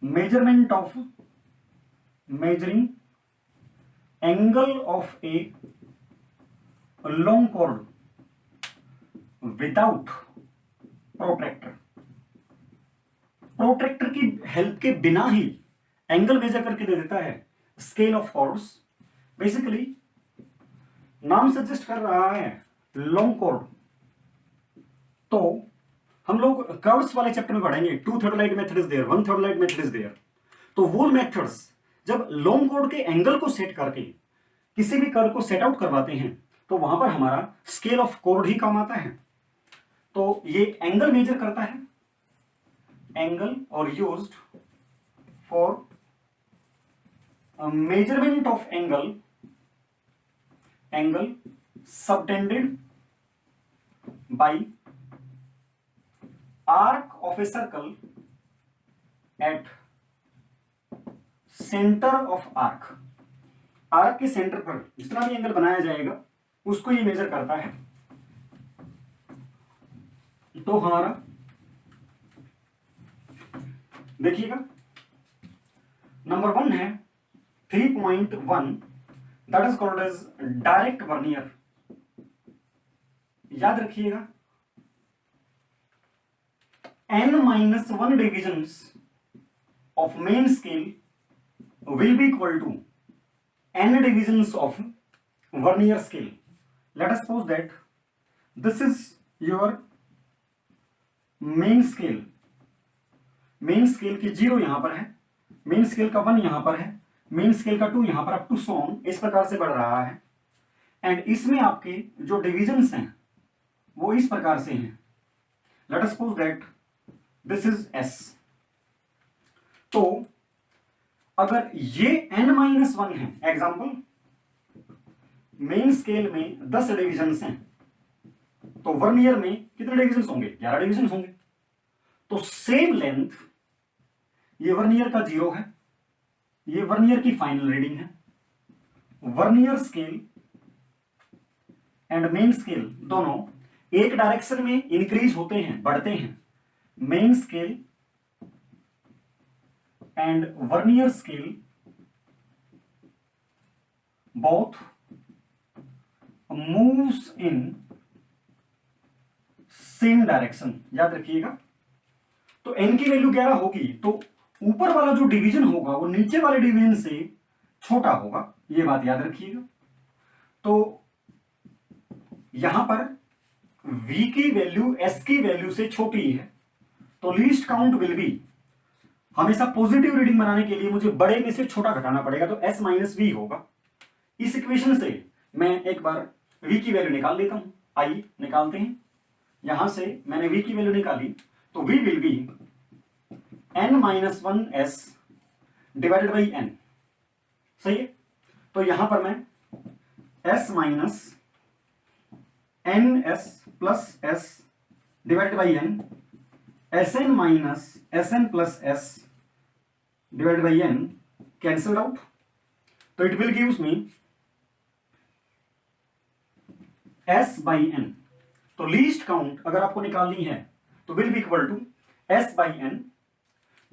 measurement of, measuring angle of a long chord without protractor. Protractor की हेल्प के बिना ही एंगल मेजर करके दे देता है स्केल ऑफ कॉर्ड्स। बेसिकली नाम सजेस्ट कर रहा है लॉन्ग कॉर्ड। तो हम लोग कर्व्स वाले चैप्टर में पढ़ेंगे, 2/3 light method is there, 1/3 light method is there. तो वो मेथड्स जब लॉन्ग कॉर्ड के एंगल को सेट करके किसी भी कर्व को सेट आउट करवाते हैं तो वहां पर हमारा स्केल ऑफ कॉर्ड ही काम आता है। तो ये एंगल मेजर करता है, एंगल, और used for measurement of angle, angle subtended bye arc of a circle at centre of arc. Arc के सेंटर पर जितना भी एंगल बनाया जाएगा उसको ये मेजर करता है। तो हमारा देखिएगा नंबर 1 है 3.1, that is called as direct vernier. याद रखिएगा n-1 divisions of main scale will be equal to n divisions of vernier scale. Let us suppose that this is your main scale. Main scale की 0 यहां पर है, main scale का 1 यहां पर है, मेन स्केल का 2 यहां पर, अप टू सो ऑन इस प्रकार से बढ़ रहा है। एंड इसमें आपके जो डिविजन्स हैं वो इस प्रकार से हैं। Late us suppose that this is S। तो अगर ये n-1 है, एग्जाम्पल मेन स्केल में 10 डिविजन्स हैं, तो वर्नियर में कितने डिविजन्स होंगे? 11 डिविजन्स होंगे। तो सेम लेंथ, ये वर्नियर का 0 है, ये वर्नियर की फाइनल रीडिंग है। Vernier scale and main scale दोनों एक डायरेक्शन में इंक्रीज होते हैं, बढ़ते हैं। Main scale and vernier scale both moves in same direction। याद रखिएगा। तो n की वैल्यू 11 होगी तो ऊपर वाला जो डिवीजन होगा वो नीचे वाले डिवीजन से छोटा होगा, ये बात याद रखिएगा। तो यहां पर v की वैल्यू s की वैल्यू से छोटी है, तो लीस्ट काउंट विल बी, हमेशा पॉजिटिव रीडिंग बनाने के लिए मुझे बड़े में से छोटा घटाना पड़ेगा, तो s माइनस वी होगा। इस इक्वेशन से मैं एक बार v की वैल्यू निकाल लेता हूं, आइए निकालते हैं। यहां से मैंने v की वैल्यू निकाली तो v will be n-1s divided by n। सही है। तो यहां पर मैं s minus ns plus s divided by n, Sn minus Sn plus s divided by n cancelled out, तो it will gives me s by n। तो least count अगर आपको निकालनी है तो will be equal to s by n।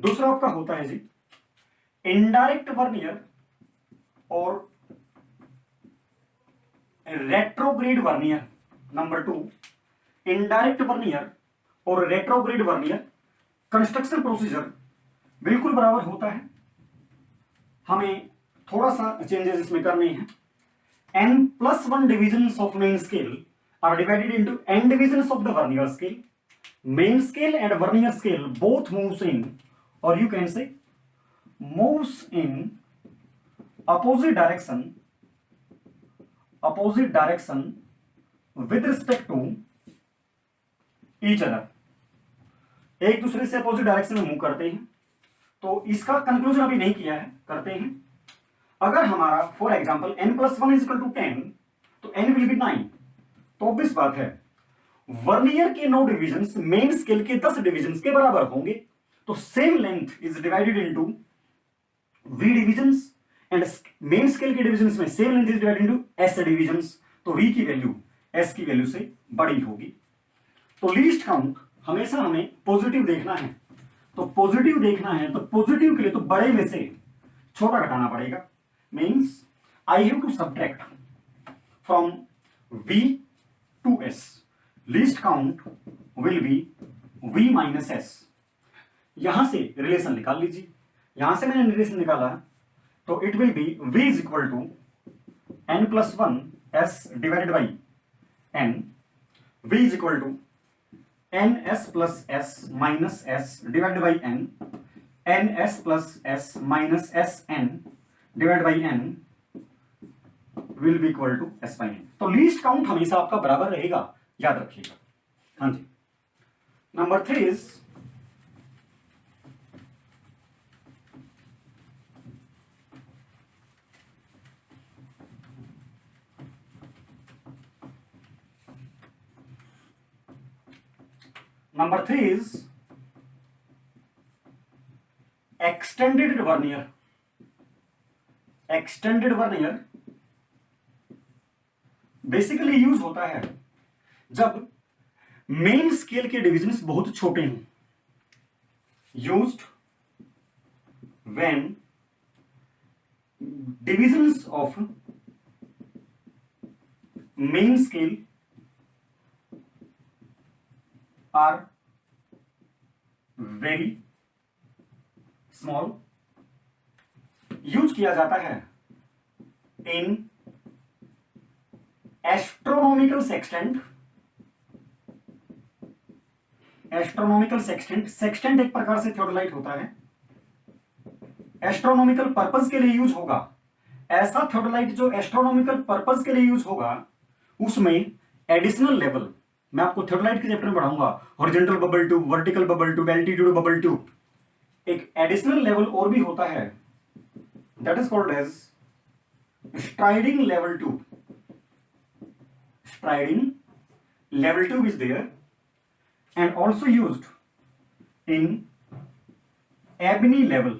दूसरा आपका होता है जी इनडायरेक्ट वर्नियर और retrograde vernier. Number 2, indirect vernier और रेट्रोग्रेड वर्नियर कंस्ट्रक्शन प्रोसीजर बिल्कुल बराबर होता है। हमें थोड़ा सा चेंजेस इसमें करने हैं। n+1 divisions of main scale are divided into n divisions of the vernier scale. Main scale and vernier scale both moves in, और you can say moves in opposite direction with respect to each other। एक दूसरे से opposite direction में move करते हैं। तो इसका conclusion अभी नहीं किया है, करते हैं। अगर हमारा for example n+1 is equal to 10 तो n विल बी 9। तो ऑब्वियस बात है वर्नियर के 9 डिविजन्स मेन स्केल के 10 डिविजन्स के बराबर होंगे, तो same length is divided into V divisions and main scale के डिविजन्स में same length is divided into S divisions, तो वी की वैल्यू एस की वैल्यू से बड़ी होगी। तो लीस्ट काउंट हमेशा हमें पॉजिटिव देखना है, तो पॉजिटिव देखना है तो पॉजिटिव के लिए तो बड़े में से छोटा घटाना पड़ेगा, means I have to subtract from v to s, least count will be v minus s। यहां से रिलेशन निकाल लीजिए, यहां से मैंने रिलेशन निकाला तो it will be v is equal to n plus 1 s divided by n, v is equal to n s plus s minus s divided by n, n s plus s minus s n divide by n will be equal to s by n। तो least count हमेशा आपका बराबर रहेगा, याद रखिएगा। हाँ जी, number 3 is extended vernier. Extended vernier basically use होता है जब मेन स्केल के डिविजन्स बहुत छोटे हैं, used when divisions of main scale are very small. Use किया जाता है in astronomical sextant. Astronomical sextant, sextant एक प्रकार से थियोडोलाइट होता है, एस्ट्रोनॉमिकल पर्पस के लिए यूज होगा। ऐसा थियोडोलाइट जो एस्ट्रोनॉमिकल पर्पस के लिए यूज होगा उसमें एडिशनल लेवल, मैं आपको थियोडोलाइट के चैप्टर में पढ़ाऊंगा, horizontal bubble tube, vertical bubble tube, altitude bubble tube, एक एडिशनल लेवल और भी होता है, that is called as striding level tube. Striding level tube is there and also used in ebony level।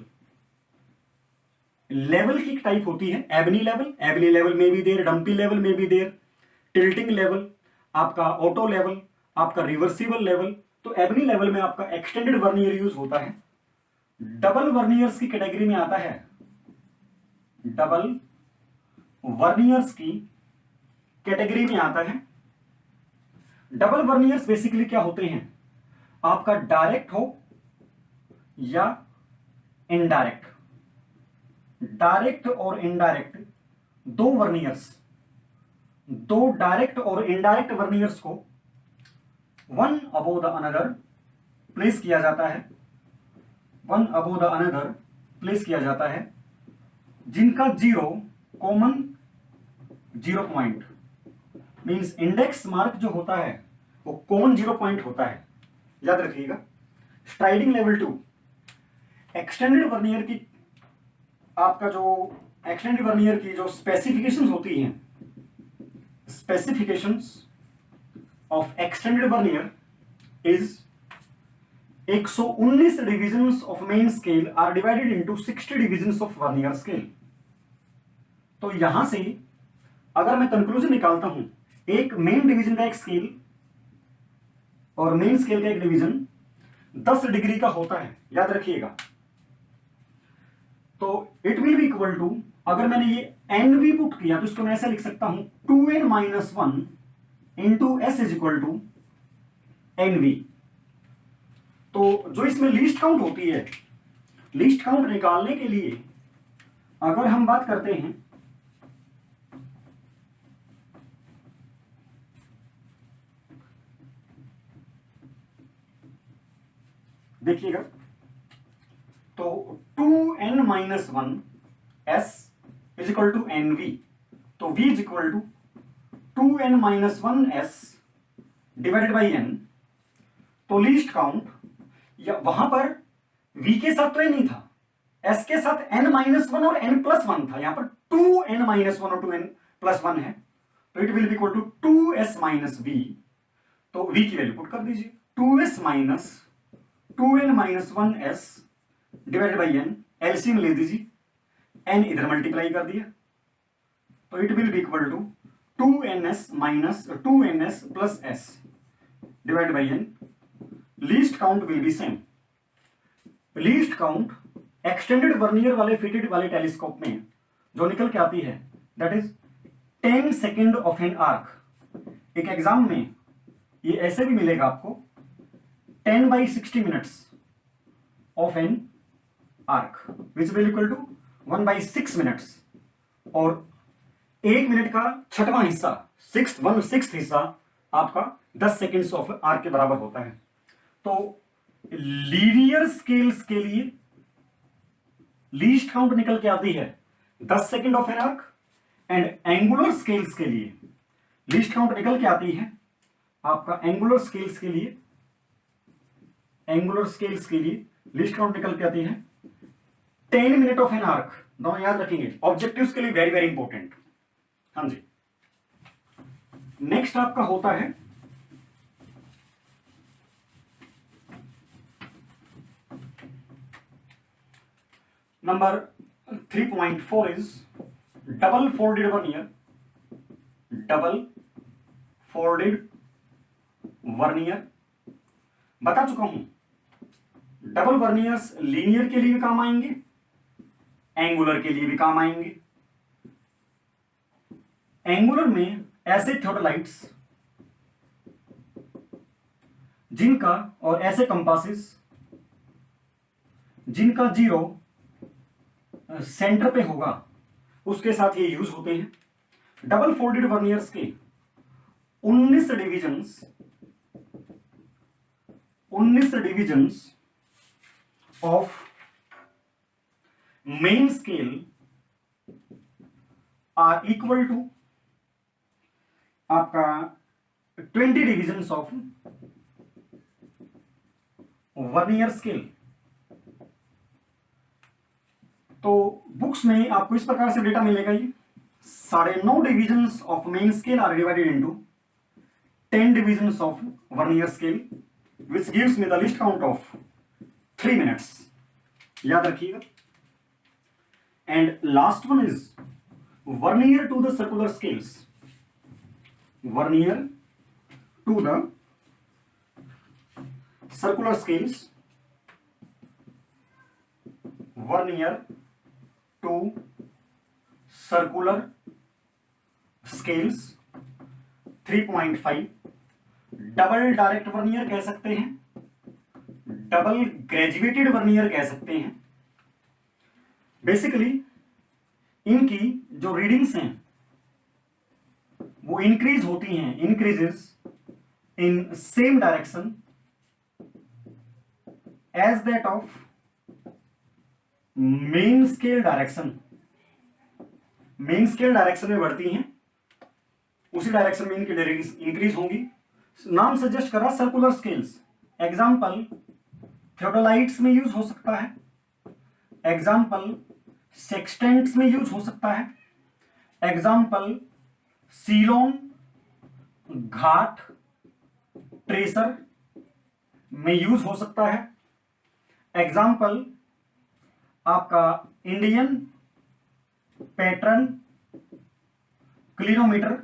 Level की type होती है ebony level, ebony level में भी देर, डंपी लेवल में भी देर, टिल्टिंग लेवल, आपका ऑटो लेवल, आपका रिवर्सिबल लेवल। तो एबनी लेवल में आपका एक्सटेंडेड वर्नियर यूज होता है। डबल वर्नियर्स की कैटेगरी में आता है, डबल वर्नियर्स की कैटेगरी में आता है। डबल वर्नियर्स बेसिकली क्या होते हैं, आपका डायरेक्ट हो या इनडायरेक्ट, डायरेक्ट और इनडायरेक्ट दो वर्नियर्स, दो डायरेक्ट और इनडायरेक्ट वर्नियर्स को one above the another place किया जाता है, one above the another place किया जाता है, जिनका zero common zero point, means index mark जो होता है वो कॉमन जीरो पॉइंट होता है, याद रखिएगा। Striding level two, extended vernier की आपका जो एक्सटेंडेड वर्नियर की जो स्पेसिफिकेशंस होती हैं, specifications of extended vernier is 119 divisions of main scale are divided into 60 divisions of vernier scale. तो यहां से अगर मैं कंक्लूजन निकालता हूं, एक मेन डिवीजन का एक स्केल और मेन स्केल का एक डिवीजन 10 डिग्री का होता है, याद रखिएगा। तो it will be equal to, अगर मैंने ये एन वी पुट किया तो इसको मैं ऐसा लिख सकता हूं 2n minus 1 into S is equal to N V. तो जो इसमें लीस्ट काउंट होती है, लीस्ट काउंट निकालने के लिए अगर हम बात करते हैं, देखिएगा, तो 2n minus 1 s is equal to N V, तो v is equal to 2n minus 1 s divided by n। तो लीस्ट काउंट, या वहां पर v के साथ तो n नहीं था, s के साथ n माइनस 1 और n प्लस 1 था, यहां पर 2n माइनस 1 और 2n प्लस 1 है, तो it will be equal to 2s minus v। तो v की वैल्यू पुट कर दीजिए, 2s minus 2n minus 1s divided by n, LCM ले दीजिए, n इधर मल्टीप्लाई कर दिया, तो it will be equal to 2ns minus 2ns plus s divided by n, least count will be same. Least count extended vernier वाले fitted वाले telescope में जो निकल के आती है that is 10 second of an arc. एक एग्जाम में ये ऐसे भी मिलेगा आपको 10/60 minutes of an arc which will equal to 1/6 minutes, और 1 मिनट का छठवां हिस्सा 1/6 हिस्सा आपका 10 सेकेंड्स ऑफ आर्क के बराबर होता है। तो लीनियर स्केल्स के लिए लीस्ट काउंट निकल के आती है 10 second of an arc, and angular scales के लिए लीस्ट काउंट निकल के आती है आपका एंगुलर स्केल्स के लिए लीस्ट काउंट निकल के आती है 10 मिनट ऑफ एन आर्क। दोनों याद रखेंगे, ऑब्जेक्टिव्स के लिए वेरी वेरी इंपॉर्टेंट। हाँ जी, नेक्स्ट आपका होता है number 3.4 is double folded vernier. Double folded vernier बता चुका हूं, डबल वर्नियर्स लीनियर के लिए भी काम आएंगे, एंगुलर के लिए भी काम आएंगे। एंगुलर में ऐसे थियोडोलाइट्स जिनका और ऐसे कंपासेस जिनका 0 सेंटर पे होगा उसके साथ ये यूज होते हैं। डबल फोल्डेड वर्नियर्स के 19 divisions of main scale are equal to आपका 20 डिविजन्स ऑफ वर्नियर स्केल। तो बुक्स में आपको इस प्रकार से डेटा मिलेगा, ये 9.5 divisions of main scale are divided into 10 divisions of vernier scale which gives me the least count of 3 minutes. याद रखिएगा। And last one is vernier to the circular scales. Vernier to the circular scales, vernier to circular scales 3.5। Double direct vernier कह सकते हैं, double graduated vernier कह सकते हैं। Basically इनकी जो रीडिंग्स हैं वो इंक्रीज होती हैं, increases in same direction as that of main scale direction. Main scale direction में बढ़ती हैं, उसी डायरेक्शन में इनकी रीडिंग्स इंक्रीज होंगी। नाम सजेस्ट करा सर्कुलर स्केल्स। एग्जाम्पल थियोडोलाइट्स में यूज हो सकता है, एग्जाम्पल सेक्सटेंट्स में यूज हो सकता है, एग्जाम्पल सीलोन घाट ट्रेसर में यूज हो सकता है, एग्जाम्पल आपका इंडियन पैटर्न क्लिनोमीटर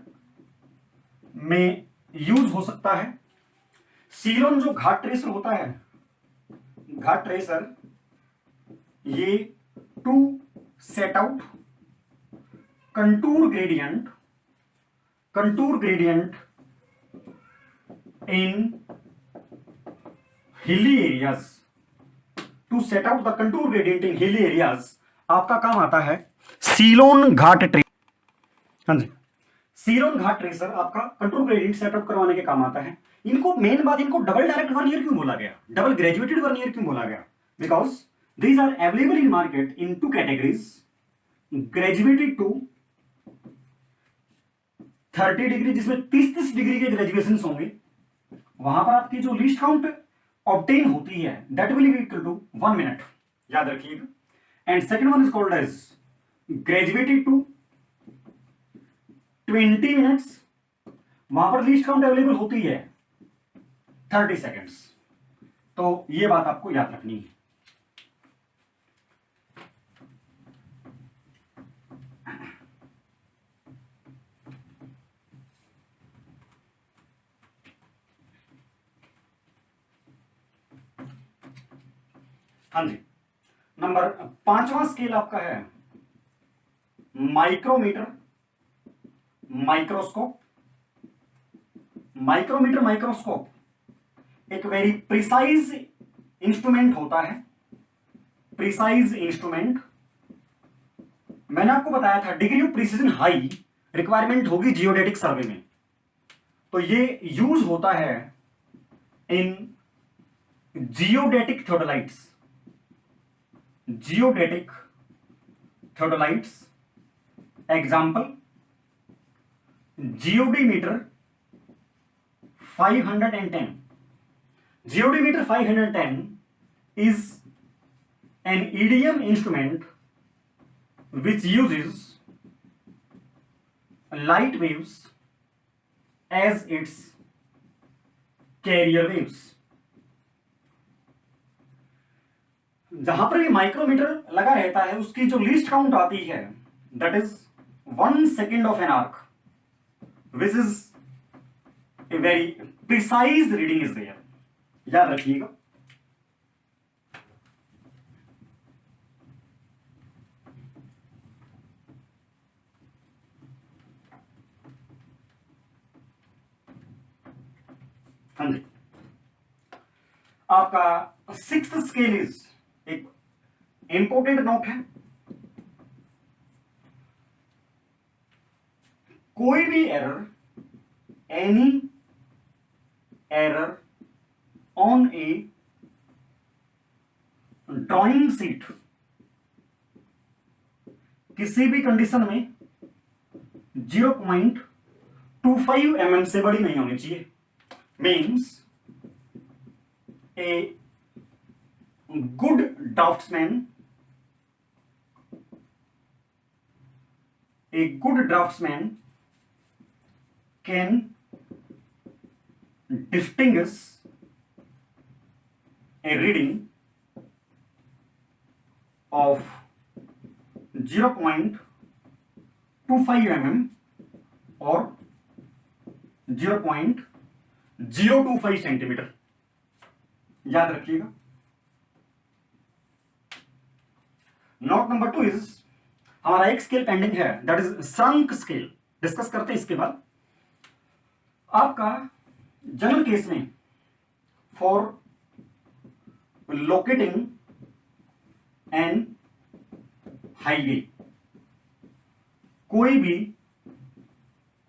में यूज हो सकता है। सीलोन जो घाट ट्रेसर होता है, घाट ट्रेसर ये to set out contour gradient in hilly areas, to set out the contour gradient in hilly areas आपका काम आता है सीलोन घाट ट्रेसर। हाँ जी, सीलोन घाट ट्रेसर आपका कंटूर ग्रेडियंट सेटअप करवाने के काम आता है। इनको मेन बात, इनको डबल डायरेक्ट वर्नियर क्यों बोला गया, डबल ग्रेजुएटेड वर्नियर क्यों बोला गया? Because these are available in market in 2 categories, graduated to 30 degree जिसमें 30 डिग्री के ग्रेजुएशन होंगे, वहां पर आपकी जो लीस्ट काउंट ऑब्टेन होती है that will be equal to 1 minute. याद रखिएगा। And second one is called as graduated to 20 minutes, वहां पर लीस्ट काउंट अवेलेबल होती है 30 सेकेंड्स। तो ये बात आपको याद रखनी है। हाँ जी, नंबर 5वां स्केल आपका है माइक्रोमीटर माइक्रोस्कोप। माइक्रोमीटर माइक्रोस्कोप एक वेरी प्रिसाइज इंस्ट्रूमेंट होता है। प्रिसाइज इंस्ट्रूमेंट, मैंने आपको बताया था degree of precision high requirement होगी जियोडेटिक सर्वे में। तो ये यूज होता है in geodetic theodolites. Geodetic theodolites example geodimeter 510। Geodimeter 510 is an EDM instrument which uses light waves as its carrier waves। जहां पर भी माइक्रोमीटर लगा रहता है उसकी जो लीस्ट काउंट आती है that is 1 second of an arc, which is a very precise reading is there. याद रखिएगा। हाँ जी, आपका 6th स्केल इज एक इंपोर्टेंट नोट है। कोई भी error, any error on a drawing sheet किसी भी कंडीशन में 0.25 mm से बड़ी नहीं होनी चाहिए। Means a good draughtsman, a good draftsman can distinguish a reading of 0.25 mm or 0.025 centimetre. याद रखिएगा। नोट नंबर 2 इज हमारा एक स्केल पेंडिंग है that is shrunk scale. Discuss करते हैं इसके बाद। आपका जनरल केस में फॉर लोकेटिंग एन हाईवे, कोई भी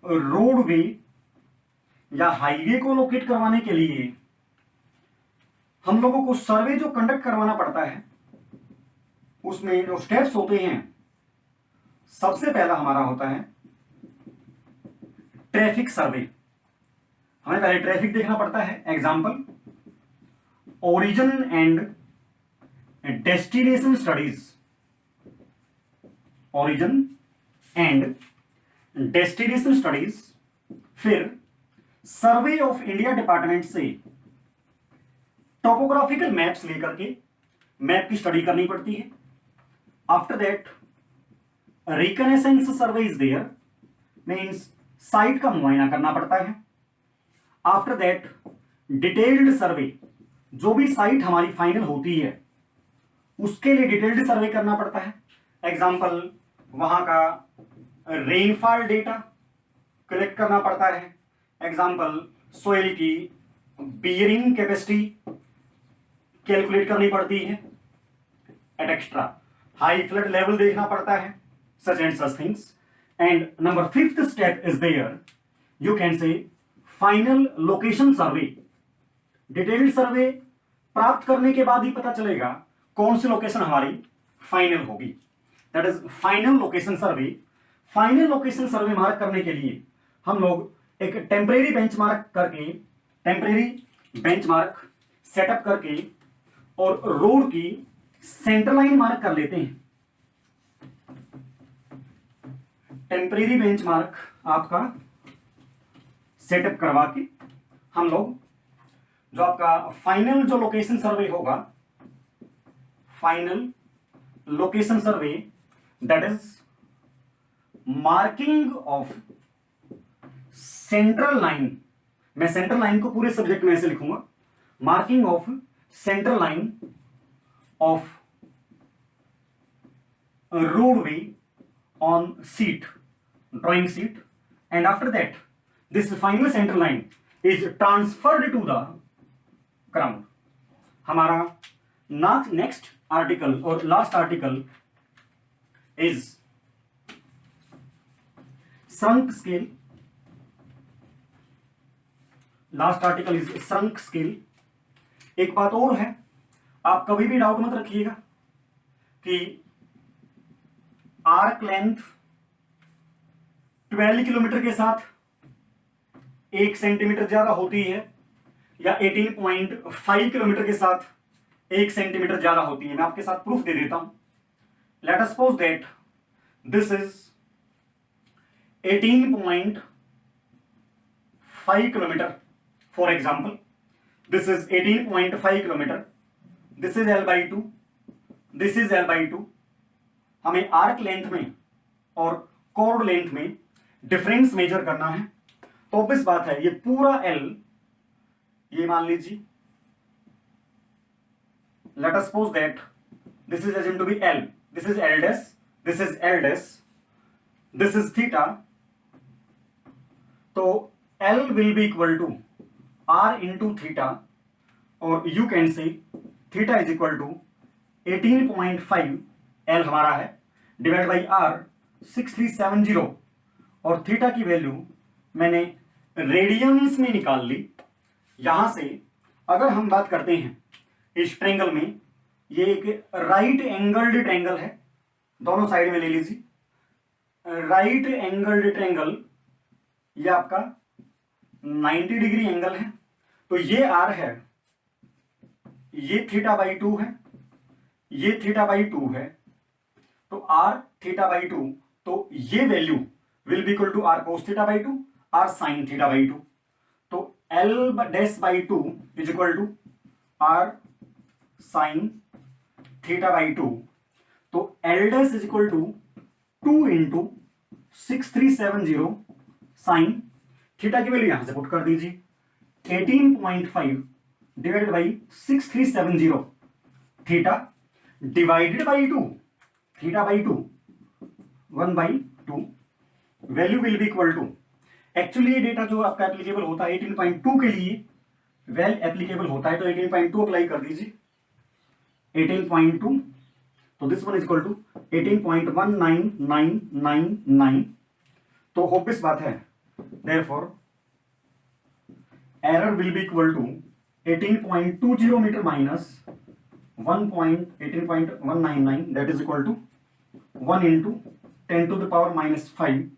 रोडवे या हाईवे को लोकेट करवाने के लिए हम लोगों को सर्वे जो कंडक्ट करवाना पड़ता है उसमें जो स्टेप्स होते हैं, सबसे पहला हमारा होता है ट्रैफिक सर्वे। हमें पहले ट्रैफिक देखना पड़ता है। Example origin and destination studies. Origin and destination studies. फिर सर्वे ऑफ इंडिया डिपार्टमेंट से टोपोग्राफिकल मैप्स लेकर के मैप की स्टडी करनी पड़ती है। After that reconnaissance survey is there, means site का मुआयना करना पड़ता है। आफ्टर दैट डिटेल्ड सर्वे, जो भी साइट हमारी फाइनल होती है उसके लिए डिटेल्ड सर्वे करना पड़ता है। एग्जांपल वहां का रेनफॉल डेटा कलेक्ट करना पड़ता है। एग्जांपल सोइल की बियरिंग कैपेसिटी कैलकुलेट करनी पड़ती है। Eight extra high flood level देखना पड़ता है। such and such things. And number 5th step is there, you can say final location survey। Detailed survey प्राप्त करने के बाद ही पता चलेगा कौन सी लोकेशन हमारी फाइनल होगी। That is final location survey. Final location survey mark करने के लिए हम लोग एक टेम्परेरी बेंचमार्क सेटअप करके और रोड की सेंटर लाइन मार्क कर लेते हैं। टेम्परेरी बेंचमार्क आपका सेटअप करवा के हम लोग जो आपका फाइनल जो लोकेशन सर्वे होगा, final location survey, that is marking of central line. मैं सेंट्रल लाइन को पूरे सब्जेक्ट में ऐसे लिखूंगा, marking of central line of roadway on sheet, drawing sheet, and after that this final center line is transferred to the ground. हमारा next article और last article is shrunk scale. Last article is shrunk scale. एक बात और है, आप कभी भी doubt मत रखिएगा कि आर्क लेंथ 12 किलोमीटर के साथ 1 सेंटीमीटर ज्यादा होती है या 18.5 किलोमीटर के साथ 1 सेंटीमीटर ज्यादा होती है। मैं आपके साथ प्रूफ दे देता हूं। Late us suppose that this is 18.5 kilometre for example, this is 18.5 kilometre, this is L/2, this is L/2। हमें आर्क लेंथ में और कॉर्ड लेंथ में डिफरेंस मेजर करना है। तो ऑब्वियस बात है, ये पूरा L, ये मान लीजिए, late us suppose that this is assumed to be L, this is L dash, this is L dash, this is theta. तो L will be equal to R into theta, और you can say theta is equal to 18.5 L हमारा है divide by R 6370, और theta की value मैंने radiance में निकाल ली। यहां से अगर हम बात करते हैं इस ट्रेंगल में, ये एक राइट एंगल्ड ट्रेंगल है, दोनों साइड में ले लीजिए, राइट एंगल्ड ट्रेंगल, ये आपका 90 डिग्री एंगल है। तो ये R है, ये θ/2 है, ये θ/2 है, तो R θ/2, तो ये value will be equal to R cos θ/2, R sin θ/2। तो L'/2 is equal to R sin θ/2। तो L' is equal to 2 into 6370 sine, theta की वैल्यू यहां से पुट कर दीजिए, 18.5 divided by 6370 theta divided by 2, θ/2 1/2, value will be equal to, actually ये data जो आपका एप्लीकेबल होता है 18.2 के लिए वेल एप्लीकेबल होता है, तो 18.2 अप्लाई कर दीजिए, 18.2, तो this one is equal to 18.19999। तो ऑब्वियस बात है, therefore error will be equal to 18.20 metre minus 18.199, that is equal to 1 into 10⁻⁻5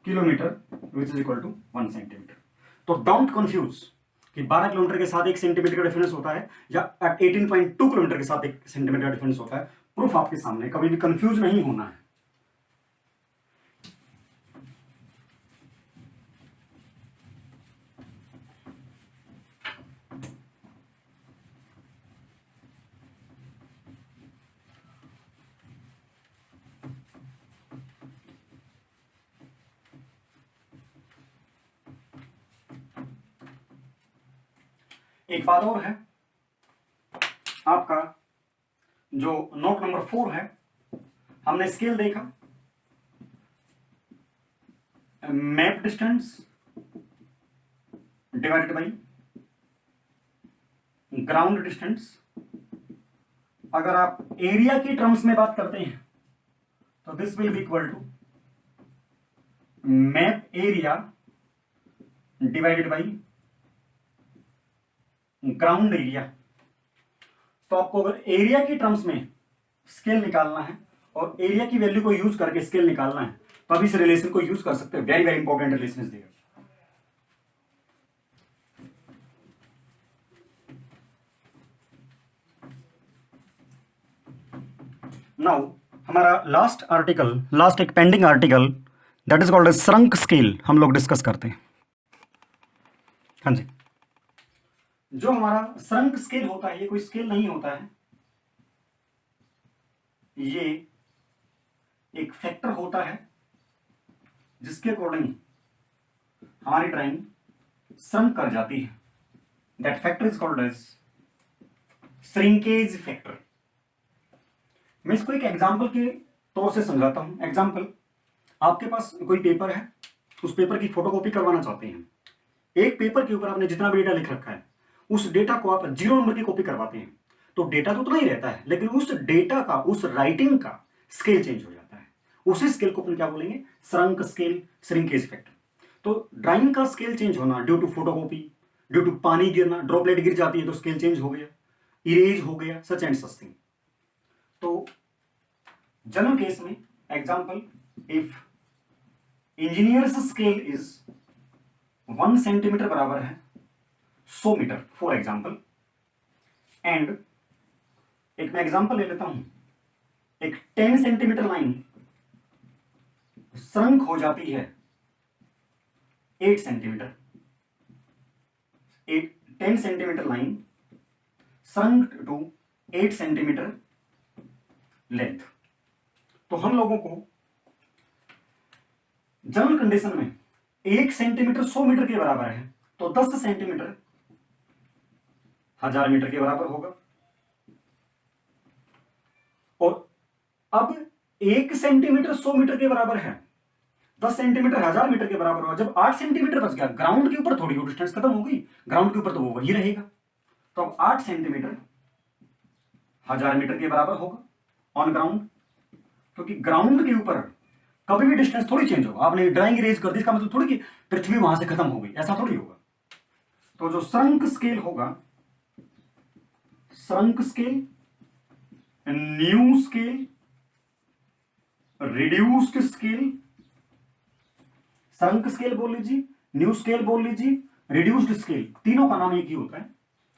kilometre, which is equal to 1 centimetre. तो डोंट कंफ्यूज कि 12 किलोमीटर के साथ 1 सेंटीमीटर का डिफरेंस होता है या 18.2 किलोमीटर के साथ 1 सेंटीमीटर का डिफरेंस होता है। प्रूफ आपके सामने, कभी भी कंफ्यूज नहीं होना है। एक बात और है, आपका जो नोट नंबर 4 है, हमने स्केल देखा, map distance divided by ground distance. अगर आप एरिया की टर्म्स में बात करते हैं तो this will be equal to map area divided by ground area. तो आपको अगर एरिया की टर्म्स में स्केल निकालना है और एरिया की वैल्यू को यूज करके स्केल निकालना है, तो आप इस रिलेशन को यूज कर सकते हैं। Very very important relation is there. Now हमारा लास्ट आर्टिकल, लास्ट एक pending article, that is called as shrunk scale, हम लोग डिस्कस करते हैं। हाँ जी, जो हमारा श्रंक स्केल होता है, ये कोई स्केल नहीं होता है, ये एक फैक्टर होता है जिसके अकॉर्डिंग हमारी ड्राइंग श्रंक कर जाती है। That factor is called as shrinkage factor. मैं इसको एक एग्जाम्पल के तौर से समझाता हूं। एग्जाम्पल, आपके पास कोई पेपर है, उस पेपर की फोटोकॉपी करवाना चाहते हैं। एक पेपर के ऊपर आपने जितना भी डेटा लिख रखा है, उस डेटा को आप 0 नंबर की कॉपी करवाते हैं, तो डेटा तो उतना ही रहता है, लेकिन उस डेटा का, उस राइटिंग का स्केल चेंज हो जाता है। उसी स्केल को अपन क्या बोलेंगे? Shrunk scale, shrinkage factor. तो ड्राइंग का स्केल चेंज होना due to photocopy, due to पानी गिरना, ड्रॉपलेट गिर जाती है तो स्केल चेंज हो गया, इरेज हो गया, सच एंड सच थिंग। तो जनरल केस में example, if engineers scale is 1 centimetre बराबर है 100 मीटर फॉर एग्जांपल, एंड एक मैं एग्जांपल ले लेता हूं, एक 10 सेंटीमीटर लाइन श्रंक हो जाती है 8 centimetre, 10 centimetre line shrunk to 8 centimetre length. तो हम लोगों को जनरल कंडीशन में 1 सेंटीमीटर 100 मीटर के बराबर है, तो 10 सेंटीमीटर 1000 मीटर के बराबर होगा। और अब 1 सेंटीमीटर 100 मीटर के बराबर है, 10 सेंटीमीटर 1000 मीटर के बराबर होगा। जब 8 सेंटीमीटर बच गया, ग्राउंड के ऊपर थोड़ी डिस्टेंस खत्म हो गई, ग्राउंड के ऊपर तो वो वही रहेगा। तो अब 8 सेंटीमीटर 1000 मीटर के बराबर होगा ऑन ग्राउंड, क्योंकि ग्राउंड के ऊपर कभी भी डिस्टेंस थोड़ी चेंज होगा। आपने ड्राइंग इरेज कर दी, इसका मतलब थोड़ी कि पृथ्वी वहां से खत्म हो गई, ऐसा थोड़ी होगा। तो जो श्रंक स्केल होगा, shrunk scale, new scale, reduced scale, shrunk scale बोल लीजिए, न्यू स्केल बोल लीजिए, रिड्यूस्ड स्केल, तीनों का नाम एक ही होता है,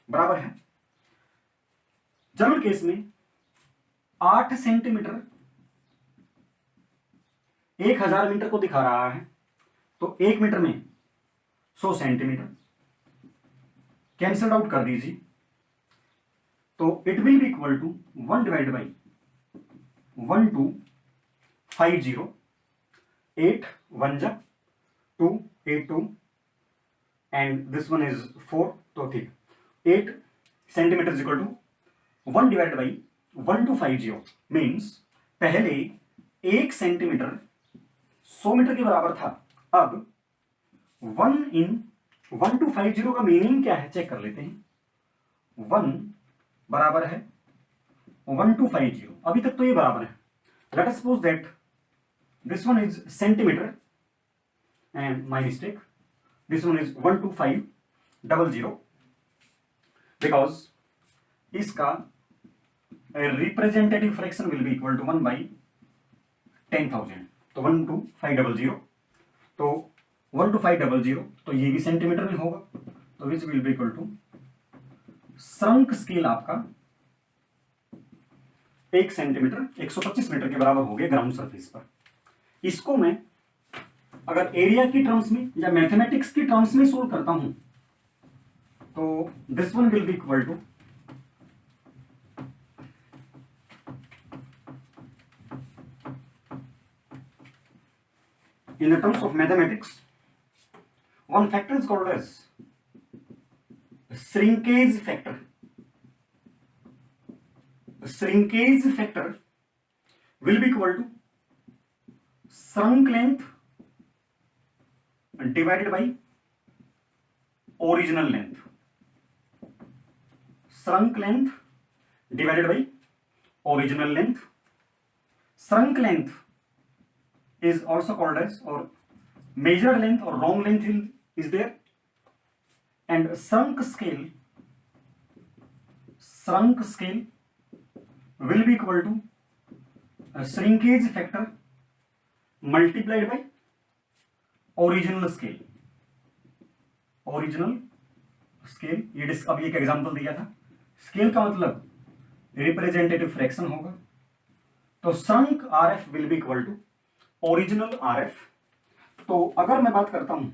बराबर है। जनरल केस में 8 सेंटीमीटर 1000 मीटर को दिखा रहा है, तो 1 मीटर में 100 सेंटीमीटर, कैंसल आउट कर दीजिए, तो it will be equal to 1 divide by 1250, 8 1 जा 2 8 2 एंड दिस वन इज 4, तो ठीक, 8 centimetre is equal to 1 divide by 1250 means पहले 1 सेंटीमीटर 100 मीटर के बराबर था, अब 1 इन 1250 का मीनिंग क्या है चेक कर लेते हैं। 1 बराबर है 1250, अभी तक तो ये बराबर है। Let us suppose that this one is centimeter and my mistake, this one is 12500 because इसका representative fraction will be equal to 1 by 10,000, तो 12500, तो 12500, तो ये भी सेंटीमीटर में होगा, तो which will be equal to shrunk scale आपका 1 सेंटीमीटर 125 मीटर के बराबर हो गया ग्राउंड सरफेस पर। इसको मैं अगर एरिया की टर्म्स में या मैथमेटिक्स की टर्म्स में सोल्व करता हूं, तो this one will be equal to in the terms of mathematics, one factor is called as shrinkage factor. The shrinkage factor will be equal to shrunk length divided by original length. Shrunk length divided by original length. Shrunk length is also called as, or measured length or wrong length is there, and shrunk scale will be equal to a shrinkage factor multiplied by original scale. Original scale, ये अभी एक example दिया था, scale का मतलब representative fraction होगा, तो shrunk RF will be equal to original RF। तो अगर मैं बात करता हूं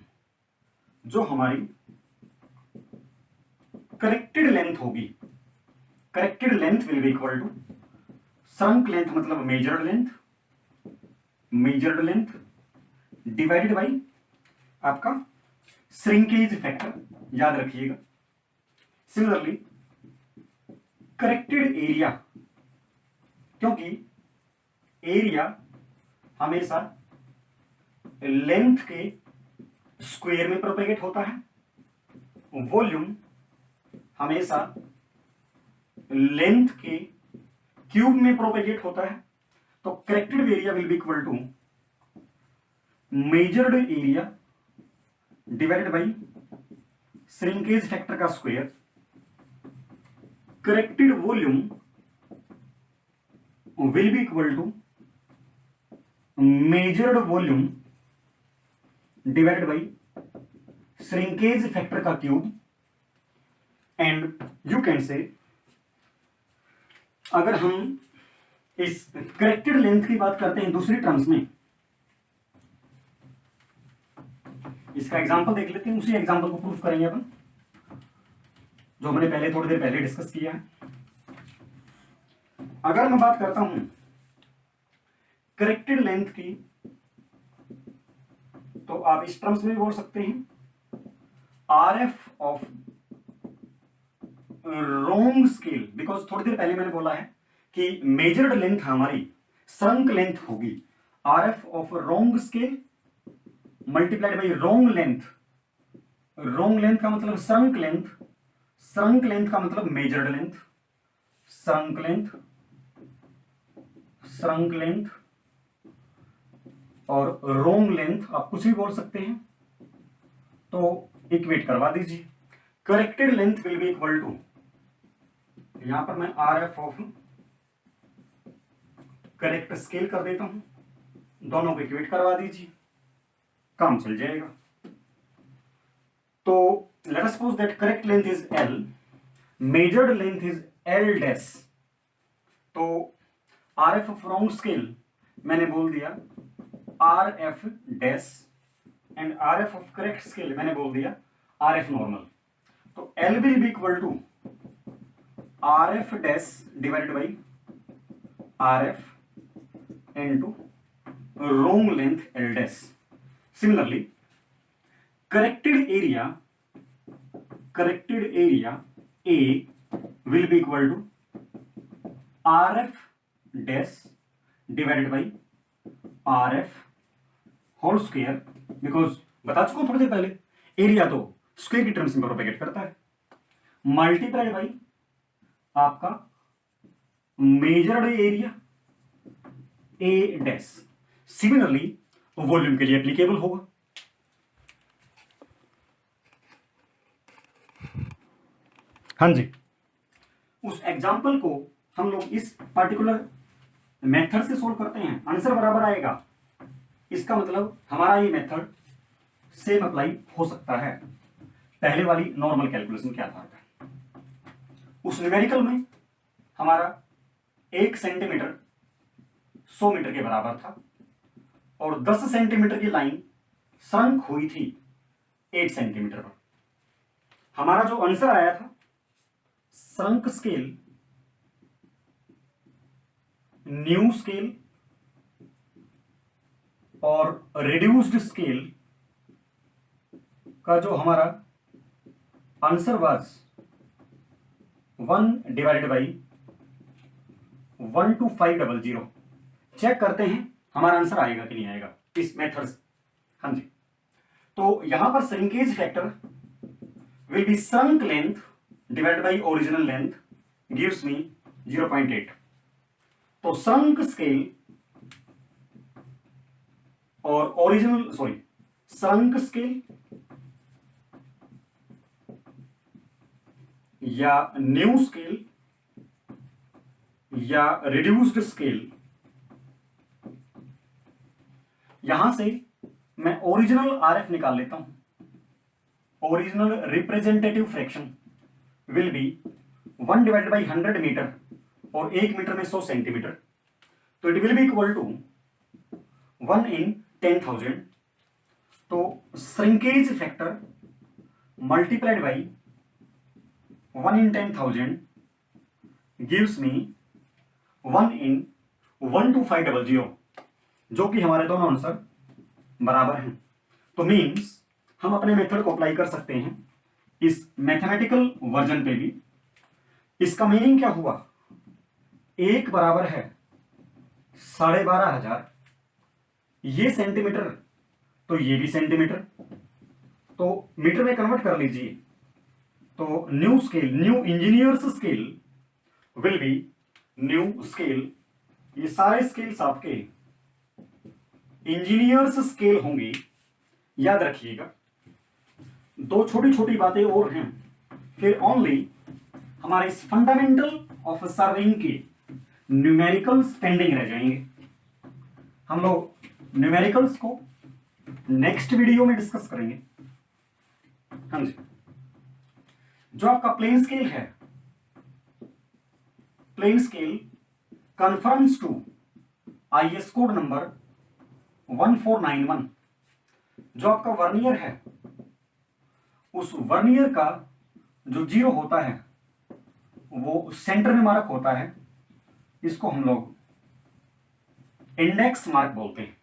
जो हमारी करेक्टेड लेंथ होगी, corrected length will be equal to shrunk length मतलब measured length, measured length divided by आपका श्रिंकेज फैक्टर, याद रखिएगा। सिमिलरली करेक्टेड एरिया, क्योंकि एरिया हमेशा लेंथ के स्क्वायर में प्रोपेगेट होता है, वॉल्यूम हमेशा लेंथ के क्यूब में प्रोपेगेट होता है। तो corrected area will be equal to measured area divided by shrinkage factor का square. Corrected volume will be equal to measured volume divided by shrinkage factor का cube. And you can say, अगर हम इस corrected length की बात करते हैं दूसरी टर्म्स में, इसका एग्जांपल देख लेते हैं, उसी एग्जांपल को प्रूफ करेंगे अपन जो हमने पहले थोड़ी देर पहले डिस्कस किया है। अगर मैं बात करता हूं करेक्टेड लेंथ की, तो आप इस टर्म्स में भी बोल सकते हैं RF of wrong scale, because थोड़ी देर पहले मैंने बोला है कि मेजर्ड लेंथ हमारी श्रंक लेंथ होगी, RF of wrong scale multiplied by wrong length. Wrong length का मतलब श्रंक लेंथ, श्रंक लेंथ का मतलब measured length, shrunk length, shrunk length और रोंग लेंथ आप कुछ भी बोल सकते हैं, तो इक्वेट करवा दीजिए। Corrected length will be equal to, यहां पर मैं RF ऑफ करेक्ट स्केल कर देता हूं, दोनों को इक्वेट करवा दीजिए, काम चल जाएगा। तो let us suppose that correct length is L, measured length is L dash. तो RF ऑफ रॉन्ग स्केल मैंने बोल दिया RF dash, and RF of correct scale मैंने बोल दिया RF नॉर्मल। तो L will be equal to RF dash divided by RF into wrong length L dash. Similarly, corrected area A will be equal to RF dash divided by RF whole square, because बता चुका हूं थोड़ी देर पहले, area तो square की terms में propagate करता है, मल्टीप्लाइड बाई आपका measured area A dash. Similarly volume के लिए एप्लीकेबल होगा। हाँ जी, उस एग्जाम्पल को हम लोग इस पर्टिकुलर मेथड से सोल्व करते हैं, आंसर बराबर आएगा, इसका मतलब हमारा ये मेथड सेम अप्लाई हो सकता है। पहले वाली नॉर्मल कैलकुलेशन क्या था, उस न्यूमेरिकल में हमारा 1 सेंटीमीटर 100 मीटर के बराबर था और 10 सेंटीमीटर की लाइन श्रंक हुई थी 8 सेंटीमीटर पर। हमारा जो आंसर आया था श्रंक स्केल, न्यू स्केल और रिड्यूस्ड स्केल का जो हमारा answer was 1 divided by 12500। Check करते हैं हमारा आंसर आएगा कि नहीं आएगा इस मेथड से। हाँ जी, तो यहां पर shrinkage factor will be shrunk length divided by original length gives me 0.8। तो श्रंक स्केल और ओरिजिनल श्रंक स्केल या न्यू स्केल या रिड्यूस्ड स्केल, यहां से मैं ओरिजिनल RF निकाल लेता हूं। Original representative fraction will be 1 divided by 100 metre और 1 मीटर में 100 सेंटीमीटर, तो it will be equal to 1 in 10,000। तो shrinkage factor multiplied by 1 in 10,000 gives me 1 in 12500, जो कि हमारे दोनों आंसर बराबर हैं। तो मीन्स हम अपने मेथड को अप्लाई कर सकते हैं इस मैथमेटिकल वर्जन पे भी। इसका मीनिंग क्या हुआ, एक बराबर है 12,500, ये सेंटीमीटर तो ये भी सेंटीमीटर, तो मीटर में कन्वर्ट कर लीजिए। तो new scale, new engineers scale will be new scale, ये सारे स्केल्स आपके इंजीनियर्स स्केल होंगे, याद रखिएगा। दो छोटी छोटी बातें और हैं, फिर ओनली हमारे इस फंडामेंटल ऑफ सर्वेइंग के न्यूमेरिकल्स पेंडिंग रह जाएंगे। हम लोग न्यूमेरिकल्स को नेक्स्ट वीडियो में डिस्कस करेंगे। हाँ जी, जो आपका प्लेन स्केल है, plain scale confirms to IS code number 1491। जो आपका वर्नियर है, उस वर्नियर का जो 0 होता है वो सेंटर में मार्क होता है, इसको हम लोग इंडेक्स मार्क बोलते हैं।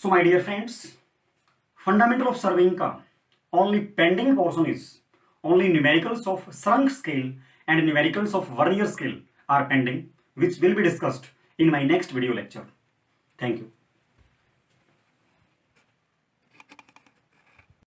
So my dear friends, fundamental of surveying का only pending portion is only numericals of shrunk scale and numericals of vernier scale are pending, which will be discussed in my next video lecture. Thank you.